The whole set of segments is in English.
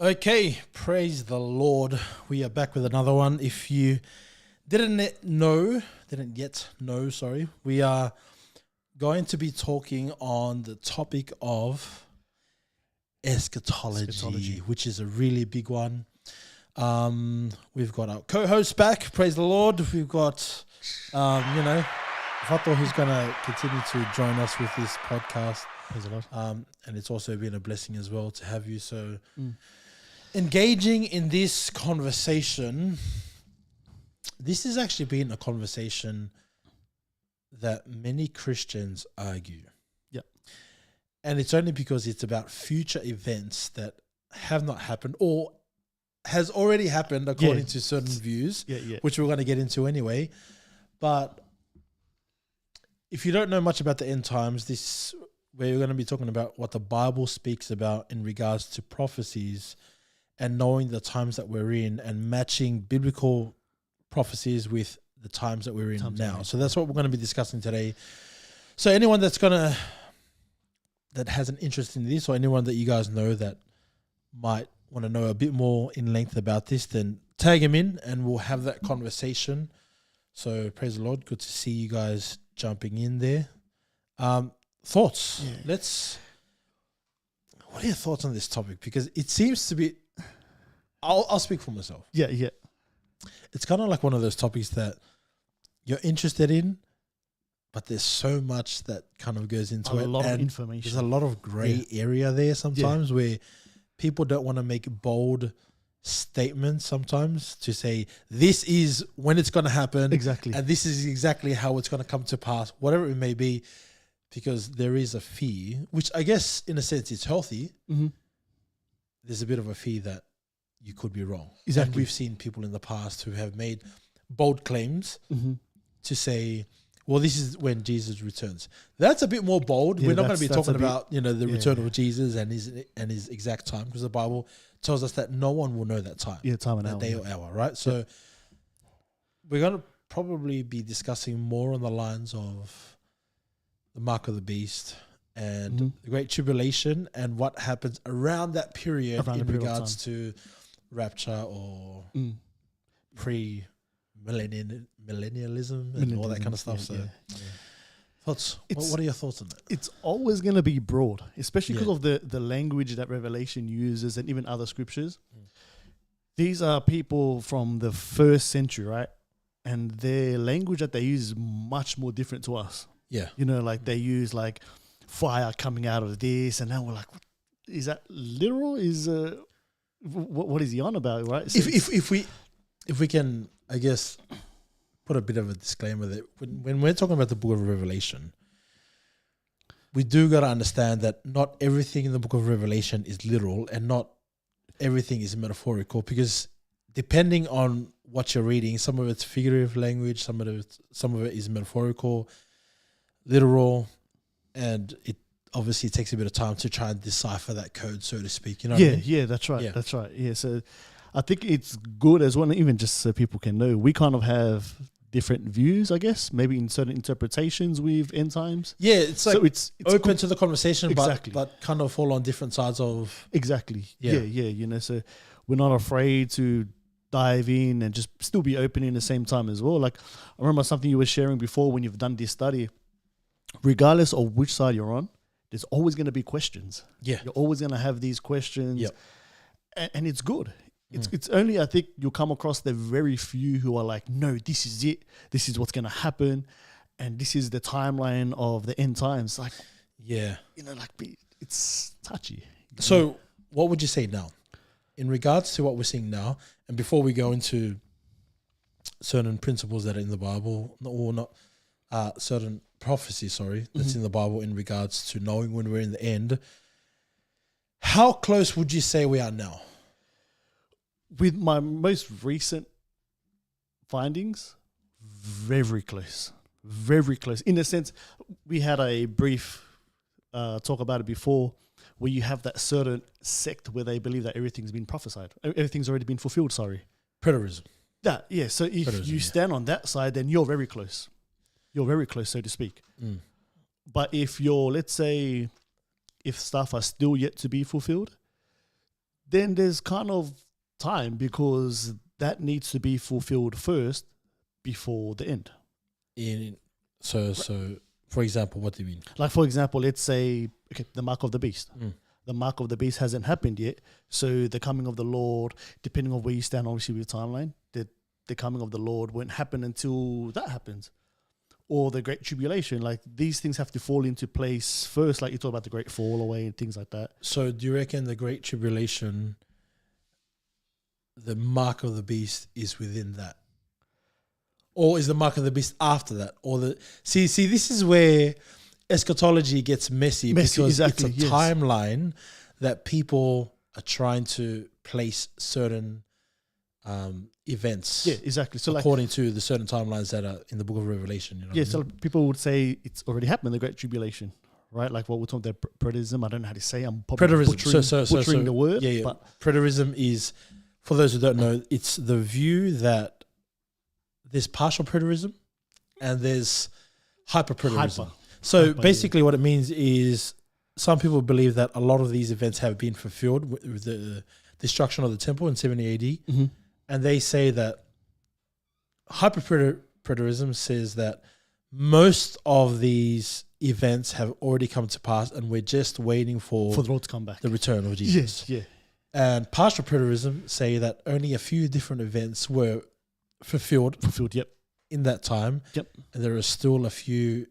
Okay, praise the Lord. We are back with another one. If you didn't yet know, we are going to be talking on the topic of eschatology, which is a really big one. We've got our co-host back. Praise the Lord. We've got, Fato, who's going to continue to join us with this podcast. Praise the Lord. And it's also been a blessing as well to have you. So engaging in this conversation, this has actually been a conversation that many Christians argue. Yeah. And it's only because it's about future events that have not happened or has already happened according to certain views, which we're going to get into anyway. But if you don't know much about the end times, we're going to be talking about what the Bible speaks about in regards to prophecies and knowing the times that we're in and matching biblical prophecies with the times that we're in now. So that's what we're going to be discussing today. So anyone that has an interest in this, or anyone that you guys know that might want to know a bit more in length about this, then tag him in and we'll have that conversation. So praise the Lord. Good to see you guys jumping in there. Thoughts? Yeah. What are your thoughts on this topic? Because it seems to be, I'll speak for myself. Yeah. It's kind of like one of those topics that you're interested in, but there's so much that kind of goes into it. A lot of information. There's a lot of grey area there sometimes where people don't want to make bold statements sometimes to say, this is when it's going to happen. Exactly. And this is exactly how it's going to come to pass, whatever it may be, because there is a fear, which I guess in a sense it's healthy. Mm-hmm. There's a bit of a fear that you could be wrong. Exactly. And we've seen people in the past who have made bold claims to say, well, this is when Jesus returns. That's a bit more bold. We're not going to be talking about, the return of Jesus and his exact time, because the Bible tells us that no one will know that time. Yeah, time and hour. Day or hour, right? So we're going to probably be discussing more on the lines of the mark of the beast and the Great Tribulation and what happens around that period in regards to rapture or millennialism and all that kind of stuff. Thoughts? What are your thoughts on that? It's always going to be broad, especially because of the language that Revelation uses and even other scriptures. These are people from the first century, right? And their language that they use is much more different to us. Yeah. They use like fire coming out of this, and now we're like, what, is that literal? What is he on about, right? So if we can, I guess, put a bit of a disclaimer that when we're talking about the book of Revelation, we do got to understand that not everything in the book of Revelation is literal and not everything is metaphorical, because depending on what you're reading, some of it's figurative language, some of it is metaphorical, literal, and it obviously takes a bit of time to try and decipher that code, so to speak. You know what I mean? Yeah, that's right. Yeah. That's right. Yeah, so I think it's good as well, even just so people can know, we kind of have different views, I guess, maybe in certain interpretations with end times. Yeah, it's like, so it's open to the conversation, exactly. but kind of fall on different sides of... Exactly. Yeah. So we're not afraid to dive in and just still be open in the same time as well. Like, I remember something you were sharing before when you've done this study, regardless of which side you're on, there's always going to be questions. Yeah. You're always going to have these questions. Yep. And it's good. It's only, I think, you'll come across the very few who are like, no, this is it. This is what's going to happen. And this is the timeline of the end times. Like, it's touchy. So what would you say now? In regards to what we're seeing now, and before we go into certain principles that are in the Bible, certain prophecies, that's in the Bible in regards to knowing when we're in the end, how close would you say we are now? With my most recent findings, very close. Very close. In a sense, we had a brief talk about it before, where you have that certain sect where they believe that everything's been prophesied. Everything's already been fulfilled, Preterism. So if you stand on that side, then you're very close. You're very close, so to speak. But if you're, let's say, if stuff are still yet to be fulfilled, then there's kind of time because that needs to be fulfilled first before the end. So for example, what do you mean? Like, for example, let's say, okay, the mark of the beast. The mark of the beast hasn't happened yet. So the coming of the Lord, depending on where you stand, obviously with your timeline, the coming of the Lord won't happen until that happens. Or the Great Tribulation, like these things have to fall into place first. Like you talk about the Great Fall Away and things like that. So do you reckon the Great Tribulation, the mark of the beast is within that? Or is the mark of the beast after that? Or see, this is where eschatology gets messy because it's a timeline that people are trying to place certain events. Yeah, exactly. So according to the certain timelines that are in the Book of Revelation. You know so people would say it's already happened, the Great Tribulation, right? Like what we're talking about, preterism. I don't know how to say. I'm probably butchering the word. Yeah. But preterism is, for those who don't know, it's the view that there's partial preterism and there's hyper-preterism. So basically what it means is some people believe that a lot of these events have been fulfilled with the destruction of the temple in 70 AD. Mm-hmm. And they say that hyper-preterism says that most of these events have already come to pass and we're just waiting for the Lord to come back, the return of Jesus. Yeah. And partial preterism say that only a few different events were fulfilled, yep, in that time. Yep. And there are still a few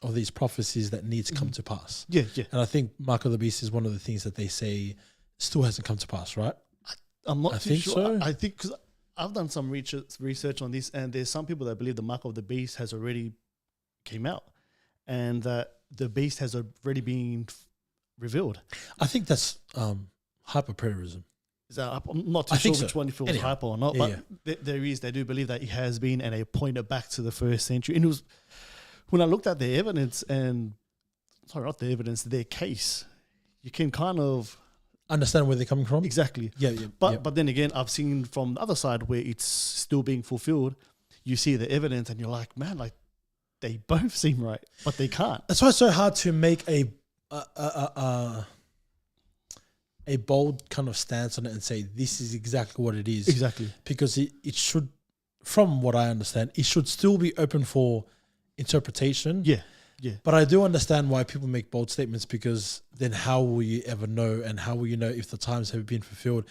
of these prophecies that need to come to pass. Yeah. And I think Mark of the Beast is one of the things that they say still hasn't come to pass, right? I'm not too sure. So. I think because I've done some research on this, and there's some people that believe the Mark of the Beast has already came out, and that the beast has already been revealed. I think that's hyper-preterism. I'm not too sure which one if it was hyper or not, but they do believe that it has been, and they point it back to the first century. And it was when I looked at their evidence their case, you can kind of understand where they're coming from. Exactly. Yeah. But then again, I've seen from the other side where it's still being fulfilled. You see the evidence, and you're like, man, like they both seem right, but they can't. That's why it's so hard to make a bold kind of stance on it and say this is exactly what it is. Exactly. Because it should, from what I understand, it should still be open for interpretation. Yeah. But I do understand why people make bold statements, because then how will you ever know, and how will you know if the times have been fulfilled?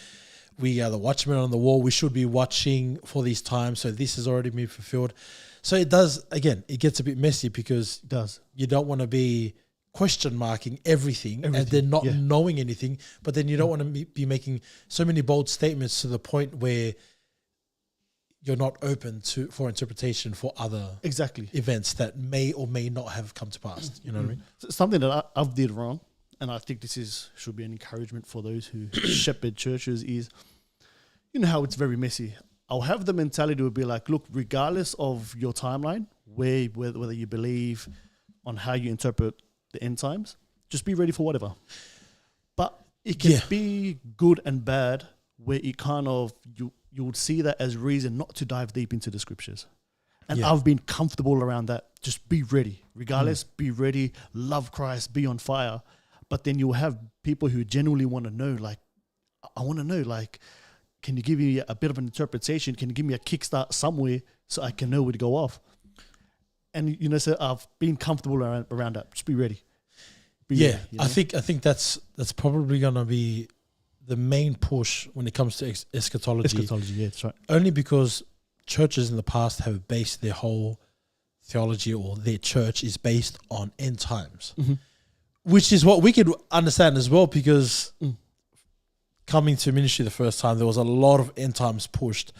We are the watchmen on the wall. We should be watching for these times. So this has already been fulfilled. So it does, again, it gets a bit messy because you don't want to be question marking everything and then not knowing anything, but then you don't want to be making so many bold statements to the point where you're not open for interpretation for other events that may or may not have come to pass. You know what I mean? Something that I've did wrong, and I think this should be an encouragement for those who shepherd churches, is, you know how it's very messy. I'll have the mentality to be like, look, regardless of your timeline, whether you believe on how you interpret the end times, just be ready for whatever. But it can be good and bad, where it kind of you would see that as reason not to dive deep into the scriptures. And I've been comfortable around that. Just be ready. Regardless, be ready, love Christ, be on fire. But then you'll have people who genuinely want to know, like, I want to know, like, can you give me a bit of an interpretation? Can you give me a kickstart somewhere so I can know where to go off? And, you know, so I've been comfortable around that. Just be ready. Ready, you know? I think that's probably going to be the main push when it comes to eschatology. Eschatology, yeah, that's right. Only because churches in the past have based their whole theology, or their church is based on end times, which is what we could understand as well, because coming to ministry the first time, there was a lot of end times pushed.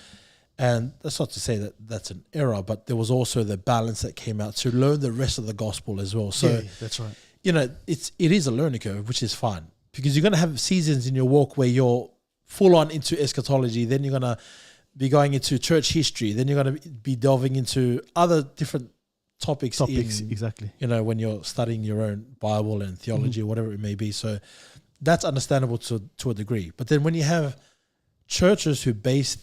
And that's not to say that that's an error, but there was also the balance that came out to learn the rest of the gospel as well. So that's right. You know, it is a learning curve, which is fine, because you're going to have seasons in your walk where you're full on into eschatology. Then you're going to be going into church history. Then you're going to be delving into other different topics. Exactly. You know, when you're studying your own Bible and theology or whatever it may be. So that's understandable to a degree. But then when you have churches who base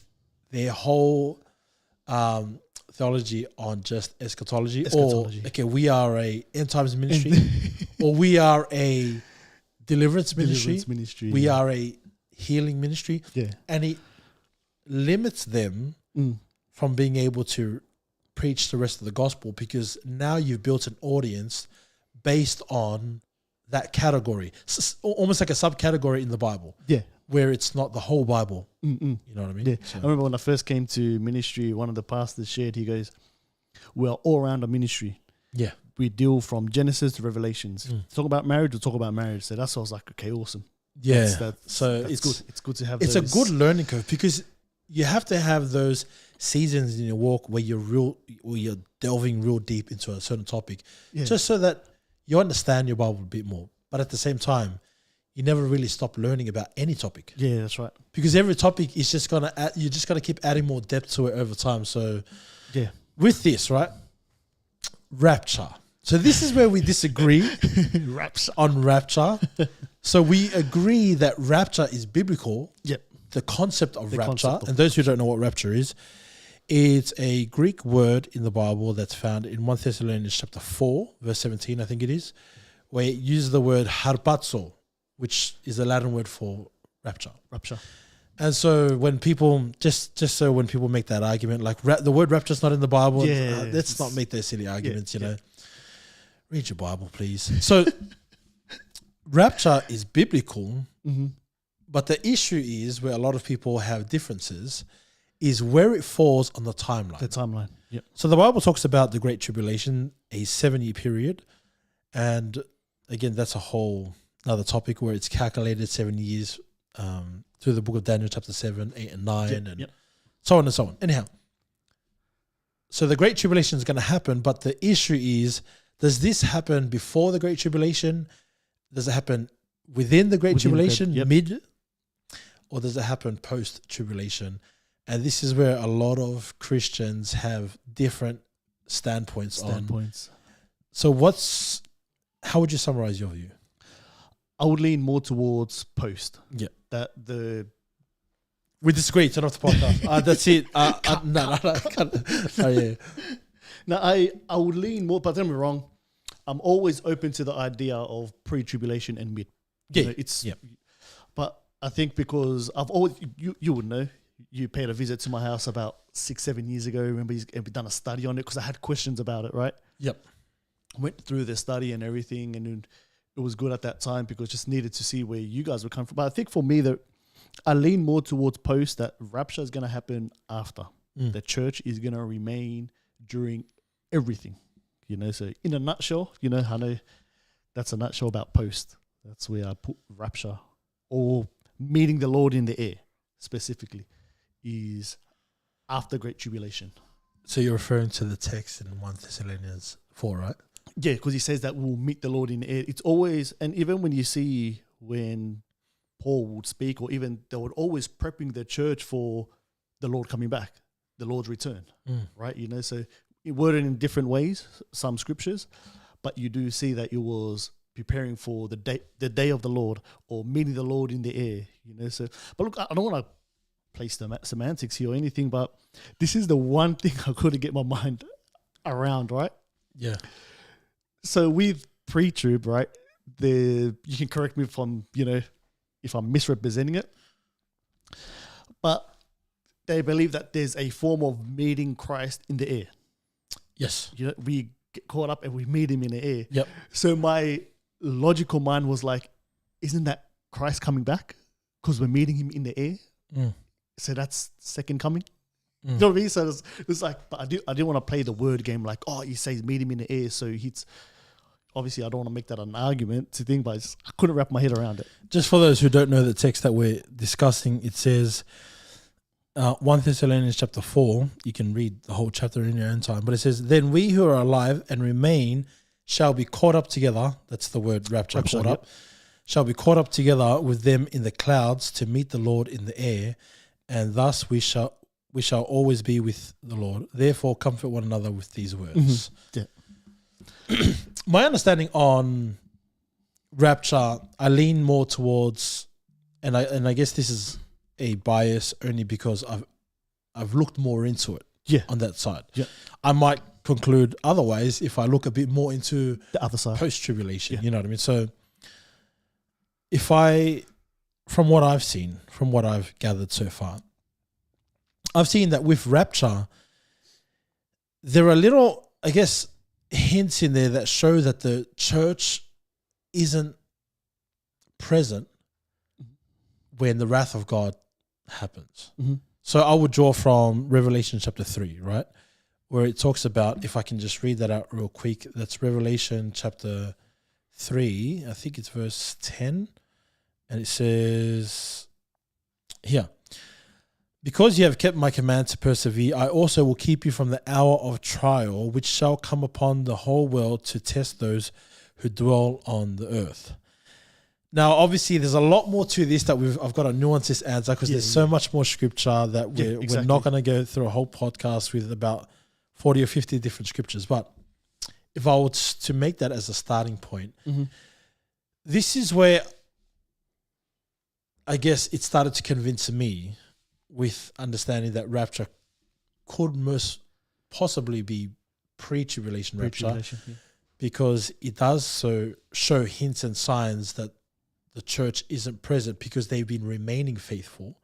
their whole theology on just eschatology, or okay, we are a end times ministry, or we are a deliverance ministry, we are a healing ministry, and it limits them from being able to preach the rest of the gospel, because now you've built an audience based on that category, almost like a subcategory in the Bible. Yeah. Where it's not the whole Bible. You know what I mean? Yeah. So. I remember when I first came to ministry, one of the pastors shared, he goes, we're all around a ministry. Yeah. We deal from Genesis to Revelations. Talk about marriage, we'll talk about marriage. So that's why I was like, okay, awesome. Yeah. That's good. It's good to have it's those. a good learning curve, because you have to have those seasons in your walk where you're delving real deep into a certain topic, just so that you understand your Bible a bit more. But at the same time, you never really stop learning about any topic. Yeah, that's right. Because every topic is just you're just gonna keep adding more depth to it over time. So with this, right? Rapture. So this is where we disagree on rapture. So we agree that rapture is biblical. Yep. The concept of rapture, and those who don't know what rapture is, it's a Greek word in the Bible that's found in 1 Thessalonians chapter 4, verse 17, I think it is, where it uses the word harpazo, which is the Latin word for rapture. And so when people, just so when people make that argument, like the word rapture is not in the Bible, let's not make those silly arguments, you know. Read your Bible, please. So rapture is biblical, but the issue is, where a lot of people have differences, is where it falls on the timeline. The timeline, yep. So the Bible talks about the Great Tribulation, a 7-year period. And again, that's a whole another topic, where it's calculated 7 years through the book of Daniel chapter 7, 8 and 9 and so on and so on. Anyhow, so the Great Tribulation is going to happen, but the issue is, does this happen before the Great Tribulation? Does it happen within the Great Tribulation, mid? Or does it happen post-tribulation? And this is where a lot of Christians have different standpoints on. So how would you summarize your view? I would lean more towards post. Yeah. We disagree. Turn off the podcast. That's it. No, I would lean more, but don't get me wrong, I'm always open to the idea of pre-tribulation and mid. But I think because I've always, you would know, you paid a visit to my house about 6-7 years ago. Remember, we've done a study on it because I had questions about it, right? Yep. Went through the study and everything, and it was good at that time because just needed to see where you guys were coming from. But I think for me, that I lean more towards post, that rapture is going to happen after. The church is going to remain during everything, you know. So in a nutshell, you know, I know that's a nutshell about post. That's where I put rapture, or meeting the Lord in the air specifically, is after Great Tribulation. So you're referring to the text in 1 Thessalonians 4, right? Yeah, because he says that we'll meet the Lord in the air. It's always, and even when you see when Paul would speak, or even they would always prepping the church for the Lord coming back, the Lord's return, right? You know, so it worded in different ways, some scriptures, but you do see that it was preparing for the day of the Lord, or meeting the Lord in the air, you know. So, but look, I don't want to place the semantics here or anything, but this is the one thing I couldn't get my mind around, right? Yeah. So with pre-trib, right, you can correct me if I'm misrepresenting it, but they believe that there's a form of meeting Christ in the air. Yes. You know, we get caught up and we meet him in the air. Yep. So my logical mind was like, isn't that Christ coming back? Because we're meeting him in the air. So that's second coming. You know what I mean? So it's like, but I didn't want to play the word game like, oh, he says meet him in the air. So he's, obviously I don't want to make that an argument to think, but I couldn't wrap my head around it. Just for those who don't know the text that we're discussing, it says 1 Thessalonians chapter 4, you can read the whole chapter in your own time, but it says, then we who are alive and remain shall be caught up together, that's the word rapture, caught up, shall be caught up together with them in the clouds to meet the Lord in the air, and thus we shall always be with the Lord. Therefore comfort one another with these words. My understanding on rapture, I lean more towards, and I guess this is a bias only because I've looked more into it on that side. I might conclude otherwise if I look a bit more into the other side, post-tribulation, you know what I mean? So if I from what I've seen, from what I've gathered so far, I've seen that with rapture, there are little, I guess, hints in there that show that the church isn't present when the wrath of God happens. Mm-hmm. So I would draw from Revelation chapter 3, right? Where it talks about, if I can just read that out real quick, that's Revelation chapter 3, I think it's verse 10. And it says here, because you have kept my command to persevere, I also will keep you from the hour of trial, which shall come upon the whole world to test those who dwell on the earth. Now, obviously, there's a lot more to this that I've got to nuance this answer because there's so much more scripture that we're not going to go through a whole podcast with about 40 or 50 different scriptures. But if I was to make that as a starting point, this is where I guess it started to convince me with understanding that rapture could most possibly be pre-tribulation rapture, because it does so show hints and signs that the church isn't present because they've been remaining faithful,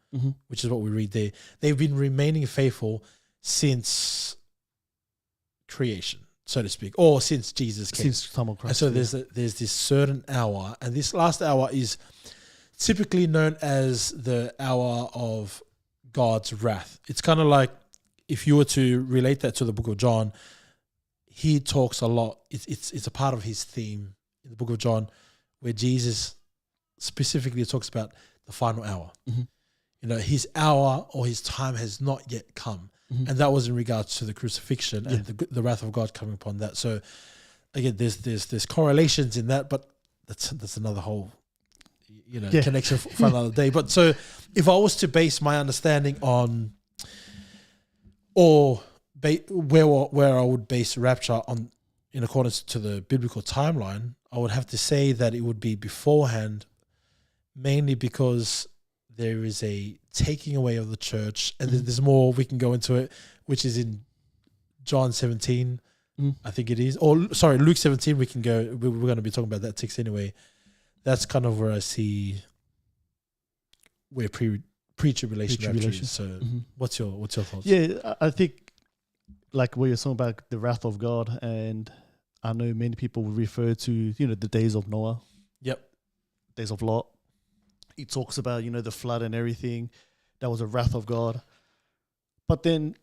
which is what we read there. They've been remaining faithful since creation, so to speak, or since Jesus came. Since time of Christ. And so there's this certain hour, and this last hour is typically known as the hour of God's wrath. It's kind of like, if you were to relate that to the book of John, he talks a lot. It's a part of his theme in the book of John, where Jesus specifically talks about the final hour. You know, his hour or his time has not yet come. And that was in regards to the crucifixion and the wrath of God coming upon that. So again, there's correlations in that, but that's another whole connection for another day. But so if I was to base my understanding on, or where I would base rapture on in accordance to the biblical timeline, I would have to say that it would be beforehand, mainly because there is a taking away of the church, and there's more, we can go into it, which is in John 17, I think it is, or sorry, Luke 17. We can go, we're going to be talking about that text anyway. That's kind of where I see where pre-tribulation rapture is. So what's your thoughts? Yeah, I think like what you're talking about, the wrath of God, and I know many people will refer to, the days of Noah. Yep. Days of Lot. It talks about, the flood and everything. That was a wrath of God. But then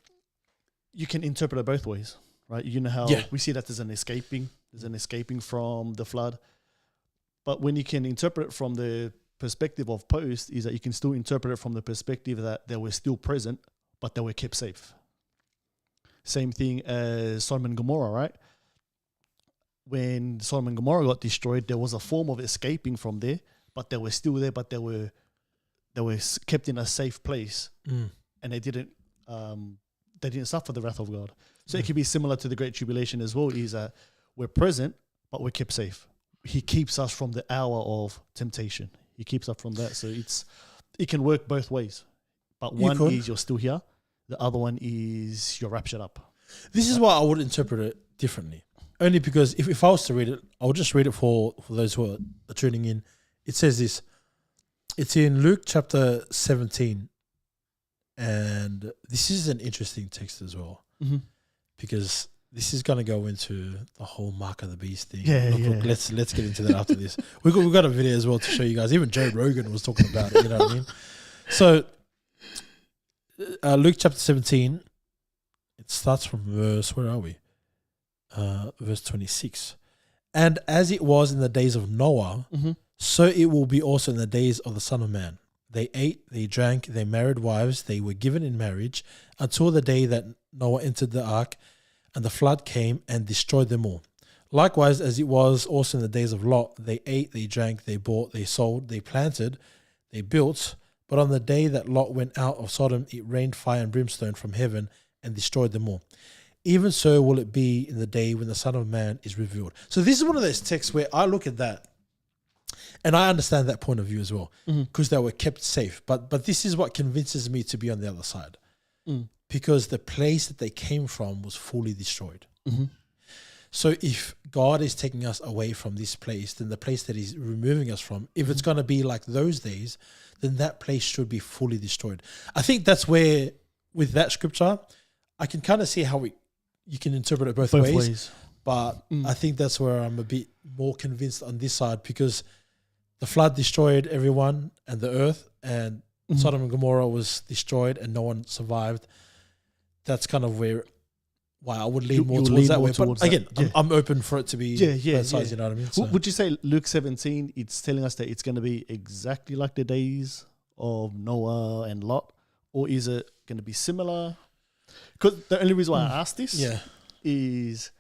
you can interpret it both ways, right? You know how we see that there's an escaping from the flood. But when you can interpret it from the perspective of post, is that you can still interpret it from the perspective that they were still present, but they were kept safe. Same thing as Sodom and Gomorrah, right? When Sodom and Gomorrah got destroyed, there was a form of escaping from there, but they were still there, but they were kept in a safe place, and they didn't suffer the wrath of God. So it could be similar to the Great Tribulation as well, is that we're present, but we're kept safe. He keeps us from the hour of temptation. He keeps us from that. So it can work both ways. But one is you're still here. The other one is you're raptured up. This is why I would interpret it differently. Only because if I was to read it, I would just read it for those who are tuning in. It says this. It's in Luke chapter 17. And this is an interesting text as well. Because this is going to go into the whole mark of the beast thing. Look, let's get into that after this. We've got a video as well to show you guys. Even Joe Rogan was talking about it, you know what I mean? So, Luke chapter 17, it starts from verse, where are we? Verse 26. And as it was in the days of Noah, so it will be also in the days of the Son of Man. They ate, they drank, they married wives, they were given in marriage until the day that Noah entered the ark, and the flood came and destroyed them all. Likewise, as it was also in the days of Lot, they ate, they drank, they bought, they sold, they planted, they built. But on the day that Lot went out of Sodom, it rained fire and brimstone from heaven and destroyed them all. Even so will it be in the day when the Son of Man is revealed. So this is one of those texts where I look at that and I understand that point of view as well, because they were kept safe. But this is what convinces me to be on the other side. Because the place that they came from was fully destroyed. So if God is taking us away from this place, then the place that he's removing us from, if it's going to be like those days, then that place should be fully destroyed. I think that's where, with that scripture, I can kind of see how you can interpret it both ways. But I think that's where I'm a bit more convinced on this side, because the flood destroyed everyone and the earth, and Sodom and Gomorrah was destroyed and no one survived. That's kind of why I would lean more towards that way. But again, I'm open for it to be both sides, you know what I mean? So. Would you say Luke 17, it's telling us that it's going to be exactly like the days of Noah and Lot? Or is it going to be similar? Because the only reason why I asked this is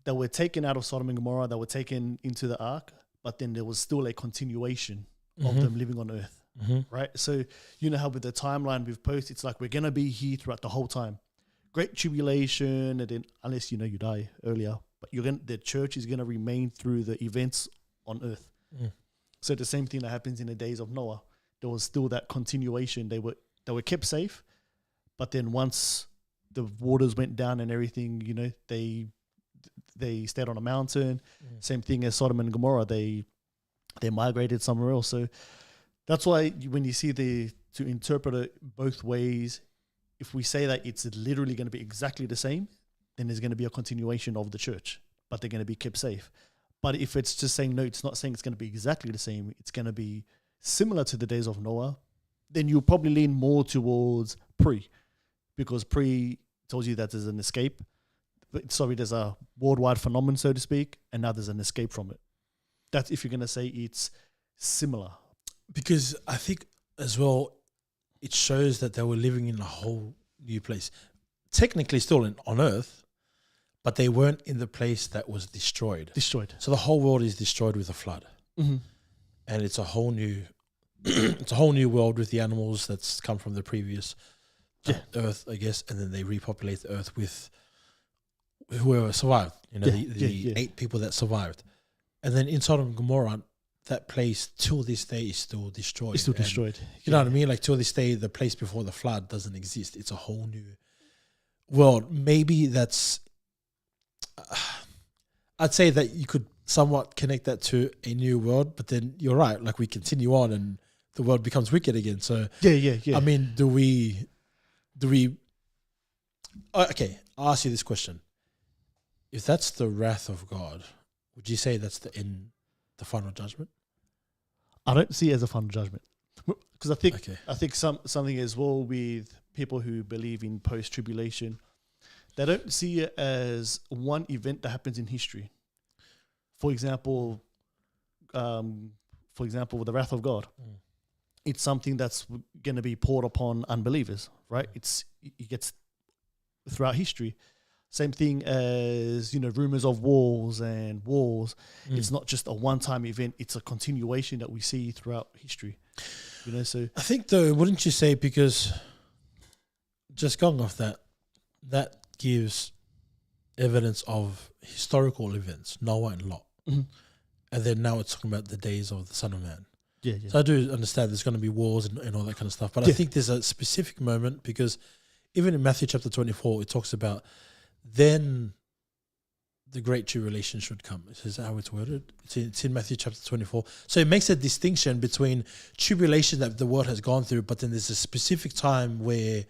that we're taken out of Sodom and Gomorrah, that were taken into the ark, but then there was still a continuation of them living on earth, right? So you know how with the timeline we've posted, it's like we're going to be here throughout the whole time. Great tribulation, and then unless you die earlier, but the church is going to remain through the events on earth. So the same thing that happens in the days of Noah, there was still that continuation. They were kept safe, but then once the waters went down and everything, they stayed on a mountain. Same thing as Sodom and Gomorrah, they migrated somewhere else. So that's why when you see to interpret it both ways, if we say that it's literally going to be exactly the same, then there's going to be a continuation of the church, but they're going to be kept safe. But if it's just saying, no, it's not saying it's going to be exactly the same, it's going to be similar to the days of Noah, then you'll probably lean more towards because pre tells you that there's an escape. There's a worldwide phenomenon, so to speak, and now there's an escape from it. That's if you're going to say it's similar. Because I think as well, it shows that they were living in a whole new place. Technically still on earth, but they weren't in the place that was destroyed. So the whole world is destroyed with a flood. And it's a whole new world with the animals that's come from the previous earth, I guess, and then they repopulate the earth with whoever survived, the 8 people that survived. And then in Sodom and Gomorrah, that place till this day is still destroyed. It's still destroyed. You know what I mean? Like till this day, the place before the flood doesn't exist. It's a whole new world. Maybe that's, I'd say that you could somewhat connect that to a new world, but then you're right. Like we continue on and the world becomes wicked again. So I mean, do we, okay, I'll ask you this question. If that's the wrath of God, would you say that's the final judgment? I don't see it as a final judgment, because I think something as well with people who believe in post-tribulation, they don't see it as one event that happens in history. For example, the wrath of God. It's something that's going to be poured upon unbelievers, right? It gets throughout history. Same thing as, rumors of wars. It's not just a one-time event. It's a continuation that we see throughout history. So I think though, wouldn't you say, because just going off that gives evidence of historical events, Noah and Lot. And then now it's talking about the days of the Son of Man. So I do understand there's going to be wars and all that kind of stuff. But I think there's a specific moment, because even in Matthew chapter 24, it talks about then the great tribulation should come. This is how it's worded. It's in Matthew chapter 24. So it makes a distinction between tribulation that the world has gone through, but then there's a specific time where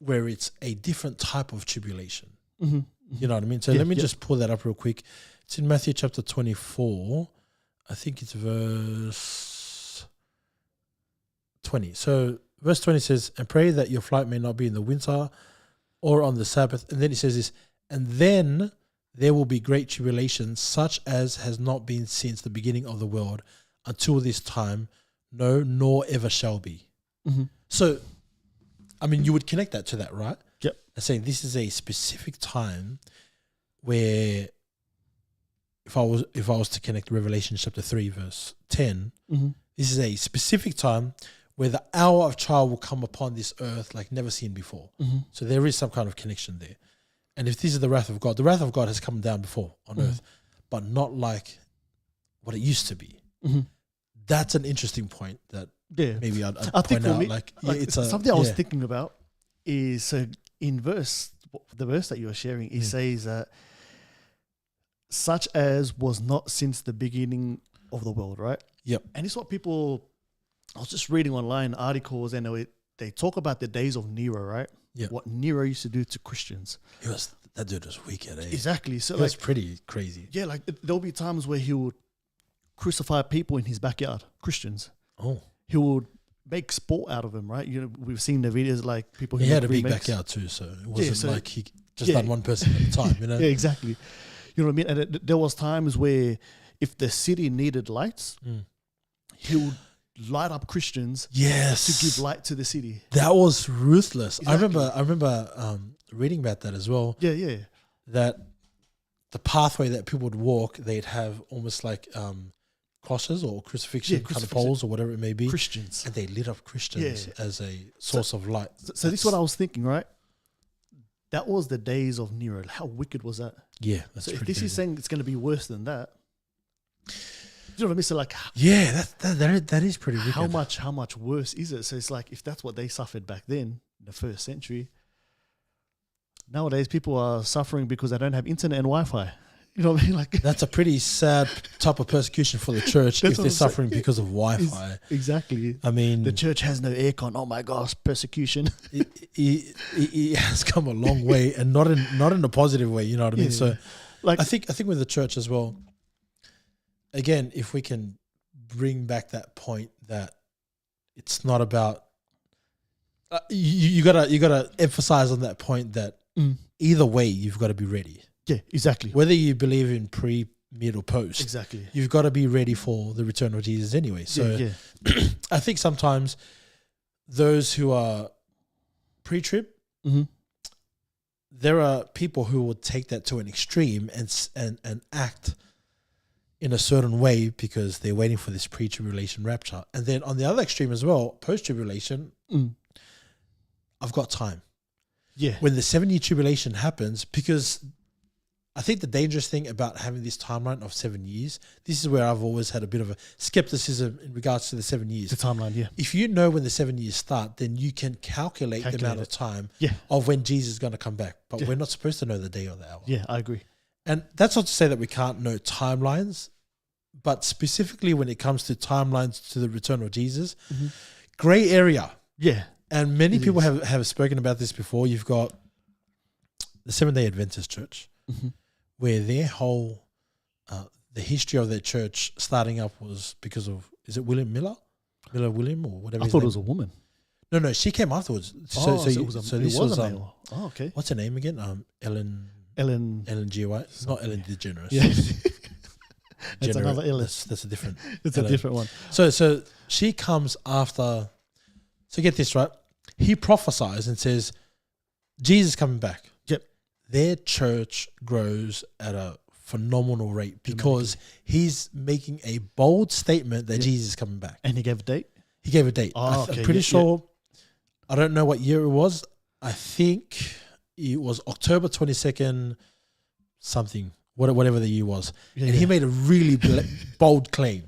it's a different type of tribulation. You know what I mean? So let me just pull that up real quick. It's in Matthew chapter 24. I think it's verse 20. So verse 20 says, and pray that your flight may not be in the winter or on the Sabbath. And then it says this, and then there will be great tribulation, such as has not been since the beginning of the world until this time, no, nor ever shall be. So, I mean, you would connect that to that, right? Yep. And saying this is a specific time where if I was to connect Revelation chapter 3 verse 10, this is a specific time where the hour of trial will come upon this earth like never seen before. So there is some kind of connection there. And if this is the wrath of God has come down before on earth, but not like what it used to be. That's an interesting point that maybe I'd point out. It's something I was thinking about is in verse the verse that you were sharing, it says that such as was not since the beginning of the world, right? Yep. And it's what people, I was just reading online articles and they talk about the days of Nero, right? Yep. What Nero used to do to Christians. That dude was wicked, eh? Exactly. So it was pretty crazy. Yeah, like there'll be times where he would crucify people in his backyard, Christians. Oh. He would make sport out of them, right? You know, we've seen the videos like people. He had a big backyard too, so it wasn't like he just done one person at a time, you know? Yeah, exactly. You know what I mean? And there was times where if the city needed lights, he would light up Christians to give light to the city. That was ruthless. Exactly. I remember reading about that as well. Yeah. That the pathway that people would walk, they'd have almost like crosses or crucifixion kind of poles or whatever it may be. Christians. And they lit up Christians as a source of light. So this is what I was thinking, right? That was the days of Nero. How wicked was that? Yeah. So if this is saying it's going to be worse than that, you know what I mean? So like, that is pretty wicked. How much worse is it? So it's like, if that's what they suffered back then in the first century, nowadays people are suffering because they don't have internet and Wi-Fi. You know what I mean? Like, that's a pretty sad type of persecution for the church if they're suffering because of Wi-Fi. Exactly. I mean, the church has no aircon. Oh my gosh, persecution. It has come a long way, and not in a positive way. You know what I mean? So, like, I think with the church as well. Again, if we can bring back that point that it's not about you gotta emphasize on that point that either way you've got to be ready. Yeah, exactly. Whether you believe in pre, mid, or post, exactly, you've got to be ready for the return of Jesus anyway. So, I think sometimes those who are pre-trib, there are people who will take that to an extreme and act in a certain way because they're waiting for this pre-tribulation rapture. And then on the other extreme as well, post-tribulation, I've got time. Yeah. When the 7-year tribulation happens, because I think the dangerous thing about having this timeline of 7 years, this is where I've always had a bit of a skepticism in regards to the 7 years. The timeline, yeah. If you know when the 7 years start, then you can calculate the amount of time of when Jesus is going to come back. But we're not supposed to know the day or the hour. Yeah, I agree. And that's not to say that we can't know timelines, but specifically when it comes to timelines to the return of Jesus, gray area. Yeah. And many people have spoken about this before. You've got the Seventh-day Adventist Church, where their whole, the history of their church starting up was because of, is it William Miller William or whatever? I thought it was a woman. No, she came afterwards. So this was a male. Oh, okay. What's her name again? Ellen G. White. It's not Ellen DeGeneres. Yeah. It's another Ellis. That's a different. It's a different one. So she comes after. So get this right. He prophesies and says, Jesus is coming back. Yep. Their church grows at a phenomenal rate because he's making a bold statement that Jesus is coming back. And he gave a date? He gave a date. Oh, I'm pretty sure. I don't know what year it was. I think it was October 22nd, something, whatever the year was. And he made a really bold claim.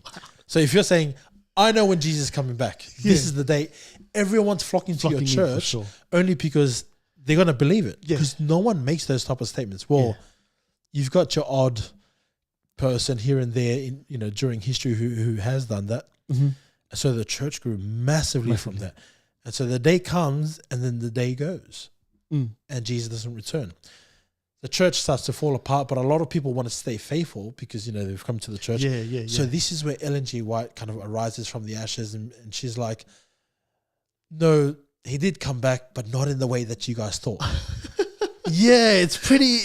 So if you're saying, I know when Jesus is coming back, this is the date, everyone's flocking to your church only because they're going to believe it. Because no one makes those type of statements. Well, you've got your odd person here and there in during history who has done that. So the church grew massively from that. And so the day comes and then the day goes and Jesus doesn't return. The church starts to fall apart, but a lot of people want to stay faithful because, they've come to the church. So this is where Ellen G. White kind of arises from the ashes and she's like, no, he did come back, but not in the way that you guys thought. It's pretty,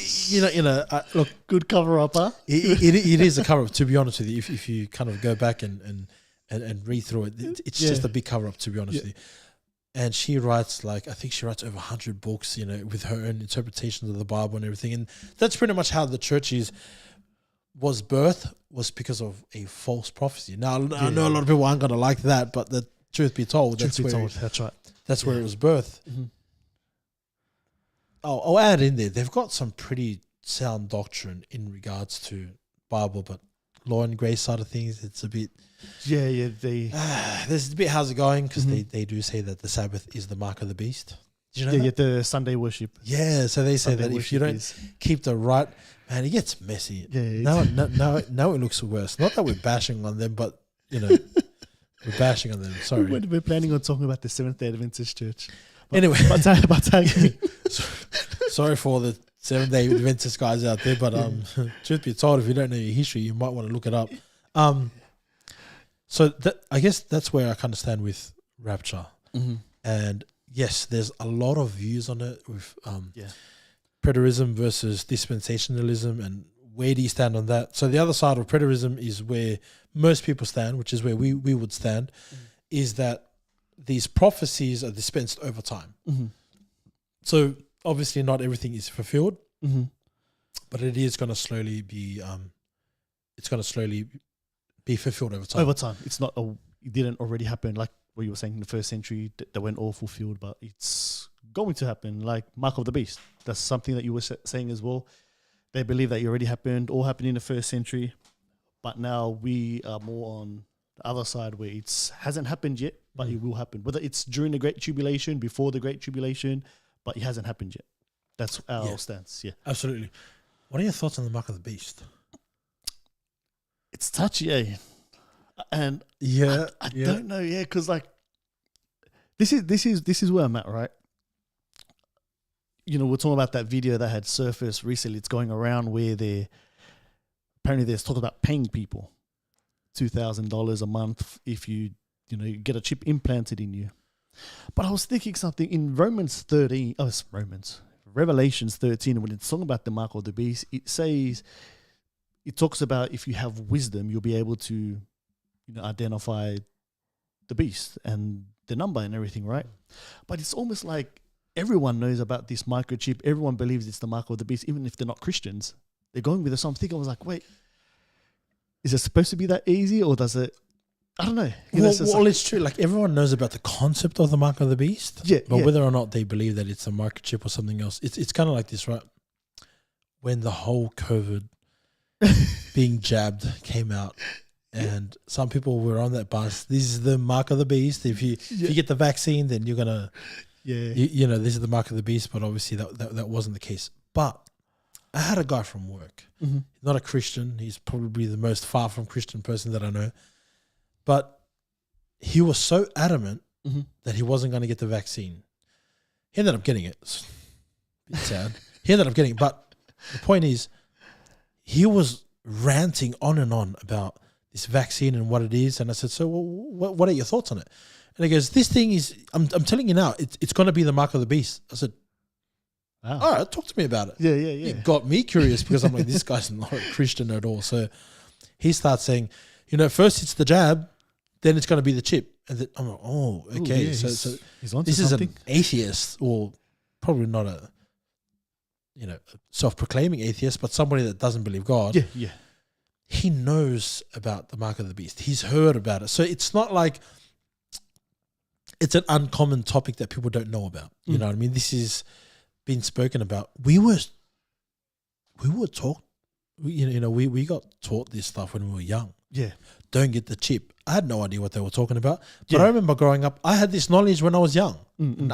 look. Good cover up, huh? It is a cover up, to be honest with you. If you kind of go back and read through it, it's just a big cover up, to be honest with you. And she writes I think she writes over 100 books, with her own interpretations of the Bible and everything. And that's pretty much how the church was birthed, was because of a false prophecy. Now, I know a lot of people aren't going to like that, but the truth be told, that's right. That's where it was birthed. I'll add in there, they've got some pretty sound doctrine in regards to Bible, but law and grace side of things, it's a bit... there's a bit how's it going, because they do say that the Sabbath is the mark of the beast. Did you know Yeah, the Sunday worship. Yeah, so they say Sunday that if you don't keep the right, man, it gets messy. Now it looks worse. Not that we're bashing on them, but we're bashing on them. Sorry, we're planning on talking about the Seventh-day Adventist Church. But, anyway, tag me. Sorry for all the Seventh-day Adventist guys out there, but truth be told, if you don't know your history, you might want to look it up. So I guess that's where I kind of stand with rapture, and yes, there's a lot of views on it with preterism versus dispensationalism, and where do you stand on that? So the other side of preterism is where most people stand, which is where we would stand, is that these prophecies are dispensed over time. So obviously not everything is fulfilled, but it is going to slowly be fulfilled over time. Over time. It's not it didn't already happen like what you were saying in the first century, they weren't all fulfilled, but it's going to happen, like Mark of the Beast. That's something that you were saying as well. They believe that it already happened, all happened in the first century, but now we are more on the other side where it hasn't happened yet, but it will happen. Whether it's during the Great Tribulation, before the Great Tribulation, but it hasn't happened yet. That's our stance, Absolutely. What are your thoughts on the Mark of the Beast? It's touchy, and I don't know, because like this is where I'm at, right? We're talking about that video that had surfaced recently. It's going around where apparently there's talk about paying people $2,000 a month if you get a chip implanted in you. But I was thinking something in Revelations 13, when it's talking about the Mark of the Beast, it talks about if you have wisdom, you'll be able to identify the beast and the number and everything, right? But it's almost like everyone knows about this microchip. Everyone believes it's the Mark of the Beast, even if they're not Christians. They're going with it. So I'm thinking, I was like, wait, is it supposed to be that easy, or does it? I don't know. It's true. Like everyone knows about the concept of the Mark of the Beast, but whether or not they believe that it's a microchip or something else, it's kind of like this, right? When the whole COVID being jabbed came out, and some people were on that bus. This is the Mark of the Beast. If you get the vaccine, then you're gonna, this is the Mark of the Beast. But obviously that wasn't the case. But I had a guy from work, not a Christian. He's probably the most far from Christian person that I know. But he was so adamant that he wasn't going to get the vaccine. He ended up getting it. It's a bit sad. He ended up getting it. But the point is, he was ranting on and on about this vaccine and what it is. And I said, so what are your thoughts on it? And he goes, this thing is, I'm telling you now, it's going to be the Mark of the Beast. I said, all right, talk to me about it. Yeah. It got me curious because I'm like, this guy's not a Christian at all. So he starts saying, first it's the jab, then it's going to be the chip. And then I'm like, oh, okay. So this is an atheist, or probably not a self-proclaiming atheist, but somebody that doesn't believe God. Yeah. He knows about the Mark of the Beast. He's heard about it. So it's not like it's an uncommon topic that people don't know about. You know what I mean? This is been spoken about. We were taught, we got taught this stuff when we were young. Yeah. Don't get the chip. I had no idea what they were talking about. But I remember growing up, I had this knowledge when I was young. And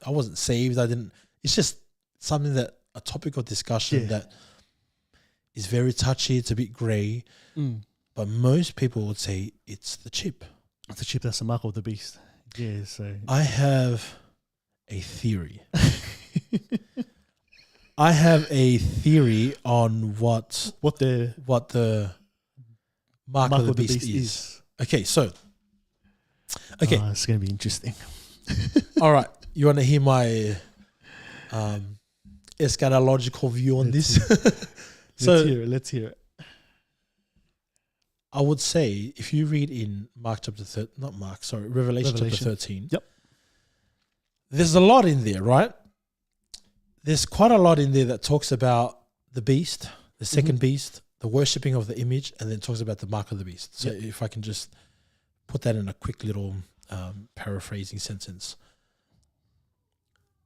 I wasn't saved. It's just something that, a topic of discussion that is very touchy. It's a bit grey. But most people would say it's the chip. It's the chip that's the Mark of the Beast. Yeah, so. I have a theory. I have a theory on what the Mark of the Beast is. Okay, so. Okay. It's going to be interesting. All right. You want to hear my eschatological view on this? Let's hear it. I would say if you read in Revelation chapter 13. Yep. There's a lot in there, right? There's quite a lot in there that talks about the beast, the second beast, the worshipping of the image, and then talks about the Mark of the Beast. So if I can just put that in a quick little paraphrasing sentence.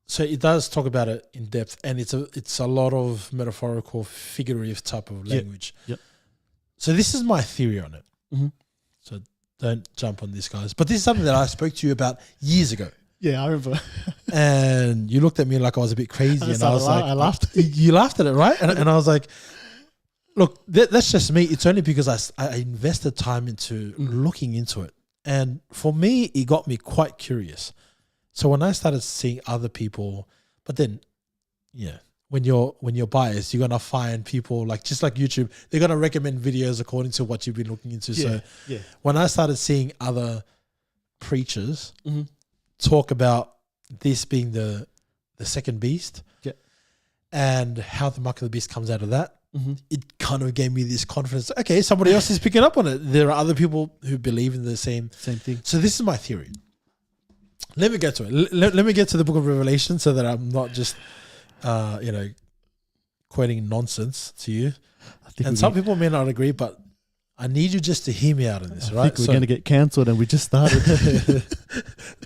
So it does talk about it in depth, and it's a lot of metaphorical, figurative type of language. Yep. So this is my theory on it. So don't jump on this, guys. But this is something that I spoke to you about years ago. Yeah, I remember. And you looked at me like I was a bit crazy, and I was like, I laughed. You laughed at it, right? And I was like, look, that's just me. It's only because I invested time into looking into it. And for me, it got me quite curious. So when I started seeing other people, but then, yeah, when you're biased, you're gonna find people just like YouTube, they're gonna recommend videos according to what you've been looking into. So when I started seeing other preachers talk about this being the second beast, and how the mark of the beast comes out of that, it kind of gave me this confidence. Okay, somebody else is picking up on it. There are other people who believe in the same thing. So this is my theory. Let me get to it. Let me get to the book of Revelation so that I'm not just, quoting nonsense to you. And some people may not agree, but I need you just to hear me out on this, right? I think we're going to get cancelled, and we just started.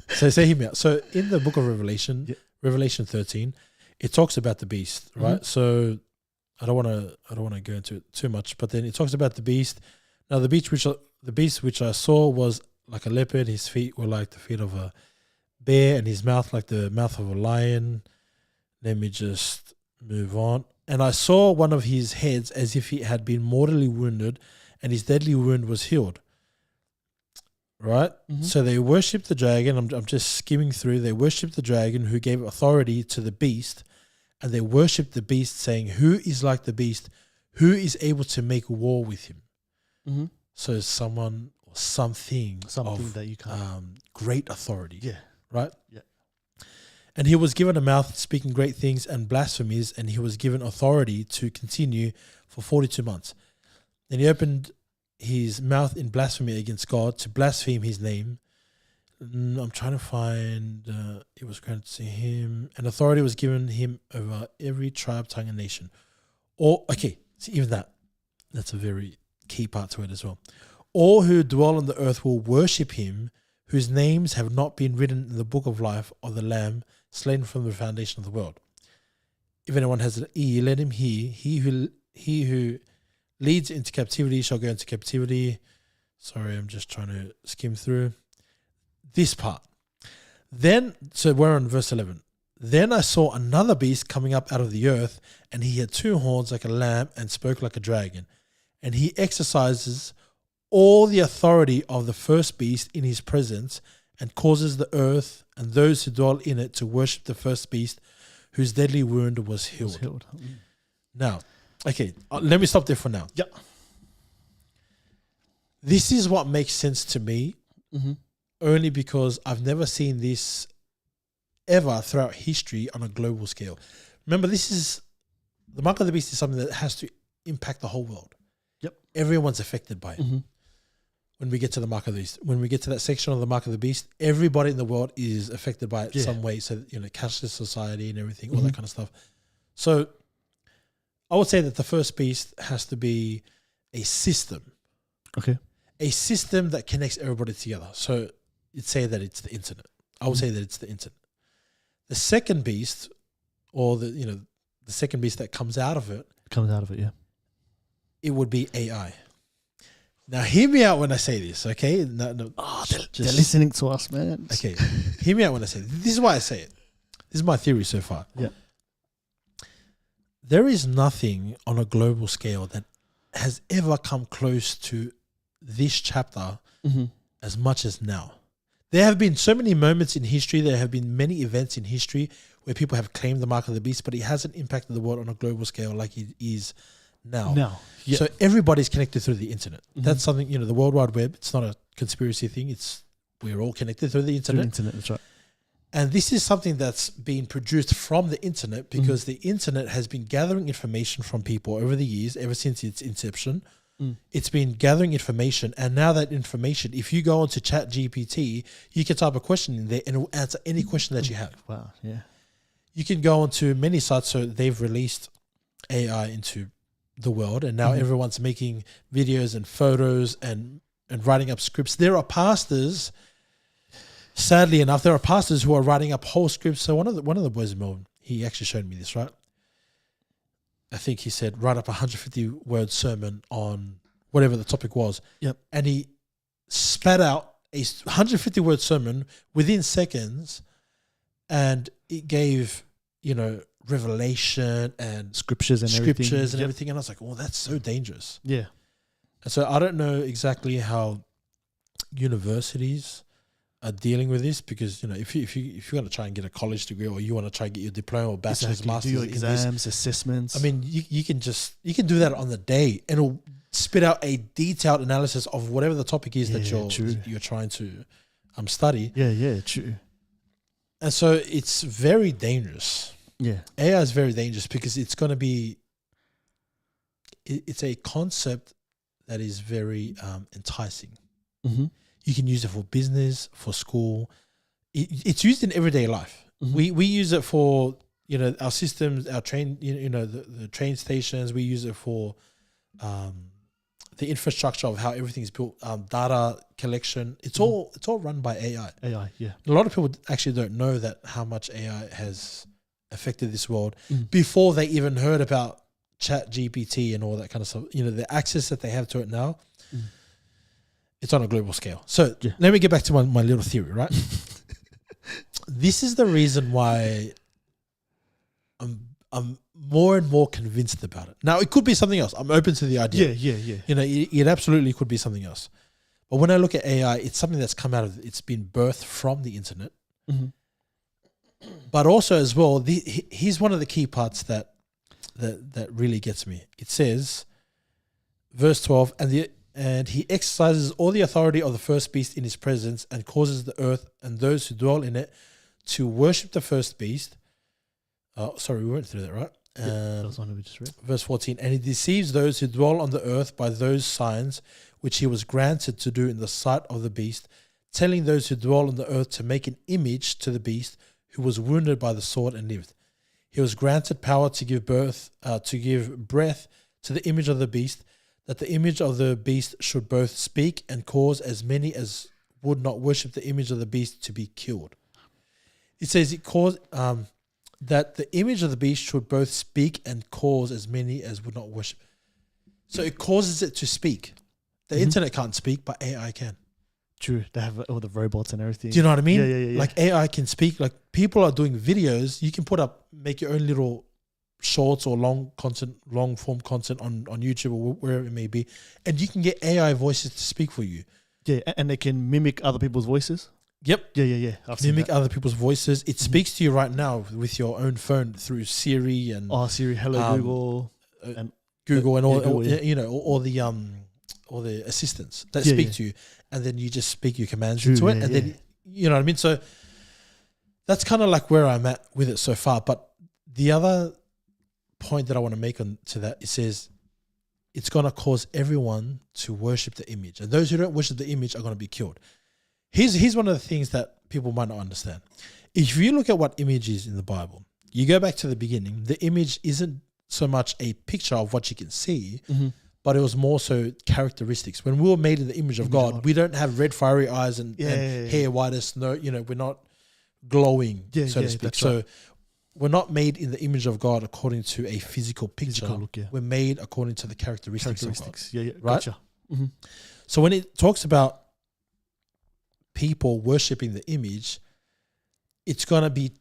So hear me out. So in the book of Revelation, Revelation 13, it talks about the beast, right? So I don't want to go into it too much, but then it talks about the beast. Now the beast which I saw was like a leopard. His feet were like the feet of a bear, and his mouth like the mouth of a lion. Let me just move on. And I saw one of his heads as if he had been mortally wounded, and his deadly wound was healed. Right? So they worshipped the dragon. I'm just skimming through. They worshipped the dragon who gave authority to the beast, and they worshipped the beast, saying, "Who is like the beast? Who is able to make war with him?" So someone or something of, that you can't. Great authority. Yeah. Right? Yeah. And he was given a mouth speaking great things and blasphemies, and he was given authority to continue for 42 months. And he opened his mouth in blasphemy against God to blaspheme his name. I'm trying to find, it was granted to him, and authority was given him over every tribe, tongue, and nation. See, even that's a very key part to it as well. All who dwell on the earth will worship him, whose names have not been written in the book of life of the Lamb, slain from the foundation of the world. If anyone has an ear, let him hear. He who leads into captivity shall go into captivity. Sorry, I'm just trying to skim through this part. So we're on verse 11. Then I saw another beast coming up out of the earth, and he had two horns like a lamb and spoke like a dragon. And he exercises all the authority of the first beast in his presence, and causes the earth and those who dwell in it to worship the first beast, whose deadly wound was healed. Now, let me stop there for now. Yeah. This is what makes sense to me, only because I've never seen this ever throughout history on a global scale. Remember, the mark of the beast is something that has to impact the whole world. Yep. Everyone's affected by it. When we get to the mark of the beast, when we get to that section of the mark of the beast, everybody in the world is affected by it some way. So, cashless society and everything, all that kind of stuff. So I would say that the first beast has to be a system. Okay. A system that connects everybody together. So you'd say that it's the internet. I would say that it's the internet. The second beast, or the second beast that comes out of it. Yeah. It would be AI. Now, hear me out when I say this, okay? No, they're listening to us, man. Okay, hear me out when I say it. This is why I say it. This is my theory so far. Yeah. There is nothing on a global scale that has ever come close to this chapter as much as now. There have been so many moments in history, there have been many events in history where people have claimed the mark of the beast, but it hasn't impacted the world on a global scale like it is now. So everybody's connected through the internet. That's something, the World Wide Web, it's not a conspiracy thing. We're all connected through the internet. That's right. And this is something that's been produced from the internet because the internet has been gathering information from people over the years, ever since its inception. It's been gathering information, and now that information, if you go onto ChatGPT, you can type a question in there and it will answer any question that you have. Wow, yeah. You can go onto many sites, so they've released AI into the world, and now everyone's making videos and photos and writing up scripts. There are pastors, sadly enough, who are writing up whole scripts. So one of the boys in Melbourne, he actually showed me this, right? I think he said, write up a 150-word sermon on whatever the topic was. Yep. And he spat out a 150-word sermon within seconds and it gave, revelation and scriptures and everything. And I was like, oh, that's so dangerous. Yeah. And so I don't know exactly how universities are dealing with this, because if you're going to try and get a college degree, or you want to try and get your diploma or bachelor's, master's, do your exams, assessments. I mean, you can do that on the day, and it'll spit out a detailed analysis of whatever the topic is that you're trying to study. Yeah, true. And so it's very dangerous. Yeah, AI is very dangerous because it's going to be. It's a concept that is very enticing. Mm-hmm. You can use it for business, for school. It's used in everyday life. Mm-hmm. We use it for our systems, our train, the train stations. We use it for the infrastructure of how everything's built, data collection. It's all run by AI. AI, yeah. A lot of people actually don't know that how much AI has affected this world before they even heard about Chat GPT and all that kind of stuff. The access that they have to it now. It's on a global scale. So let me get back to my little theory, right? This is the reason why I'm more and more convinced about it. Now, it could be something else. I'm open to the idea. Yeah. It absolutely could be something else. But when I look at AI, it's something that's come out of, it's been birthed from the internet. Mm-hmm. But also as well, here's one of the key parts that really gets me. It says, verse 12, and he exercises all the authority of the first beast in his presence, and causes the earth and those who dwell in it to worship the first beast. Sorry, we went through that, right? That was one we just read. Verse 14, and he deceives those who dwell on the earth by those signs which he was granted to do in the sight of the beast, telling those who dwell on the earth to make an image to the beast who was wounded by the sword and lived. He was granted power to give breath to the image of the beast, that the image of the beast should both speak and cause as many as would not worship the image of the beast to be killed. It says that the image of the beast should both speak and cause as many as would not worship. So it causes it to speak. The internet can't speak, but AI can. True. They have all the robots and everything. Do you know what I mean? Yeah. Like AI can speak. Like people are doing videos. You can make your own little shorts or long form content on YouTube or wherever it may be, and you can get AI voices to speak for you. Yeah, and they can mimic other people's voices. Yep. Yeah. Mimic other people's voices. It speaks to you right now with your own phone through Siri and Siri, hello Google, and Google and all the assistants that speak to you, and then you just speak your commands into it, and then you know what I mean. So that's kind of like where I'm at with it so far. But the other point that I want to make on to that, it says it's going to cause everyone to worship the image, and those who don't worship the image are going to be killed. Here's one of the things that people might not understand. If you look at what image is in the Bible, you go back to the beginning, the image isn't so much a picture of what you can see, but it was more so characteristics. When we were made in the image of God, we don't have red fiery eyes and hair white as snow. We're not glowing, so to speak. So we're not made in the image of God according to a physical picture. Look, We're made according to the characteristics of God. Yeah, right? Gotcha. Mm-hmm. So when it talks about people worshipping the image, it's gonna be,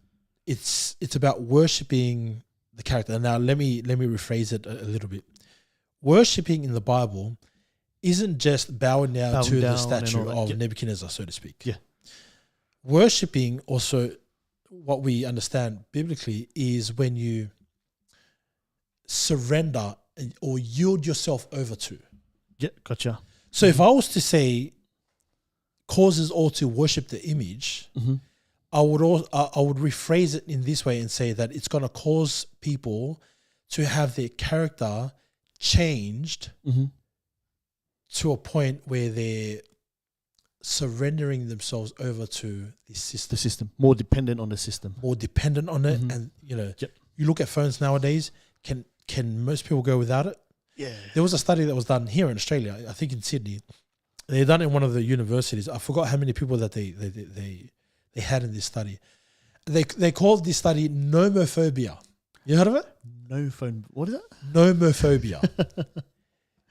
it's about worshipping the character. Now let me rephrase it a little bit. Worshipping in the Bible isn't just bowing down to the statue of Nebuchadnezzar, so to speak. Yeah. Worshipping also, what we understand biblically, is when you surrender or yield yourself over to. Yeah, gotcha. So if I was to say causes all to worship the image, I would rephrase it in this way and say that it's going to cause people to have their character changed to a point where they're surrendering themselves over to the system. The system. More dependent on the system. More dependent on it. And, you look at phones nowadays, can most people go without it? Yeah. There was a study that was done here in Australia, I think in Sydney. They done it in one of the universities. I forgot how many people that they had in this study. They called this study nomophobia. You heard of it? No phone. What is that? Nomophobia.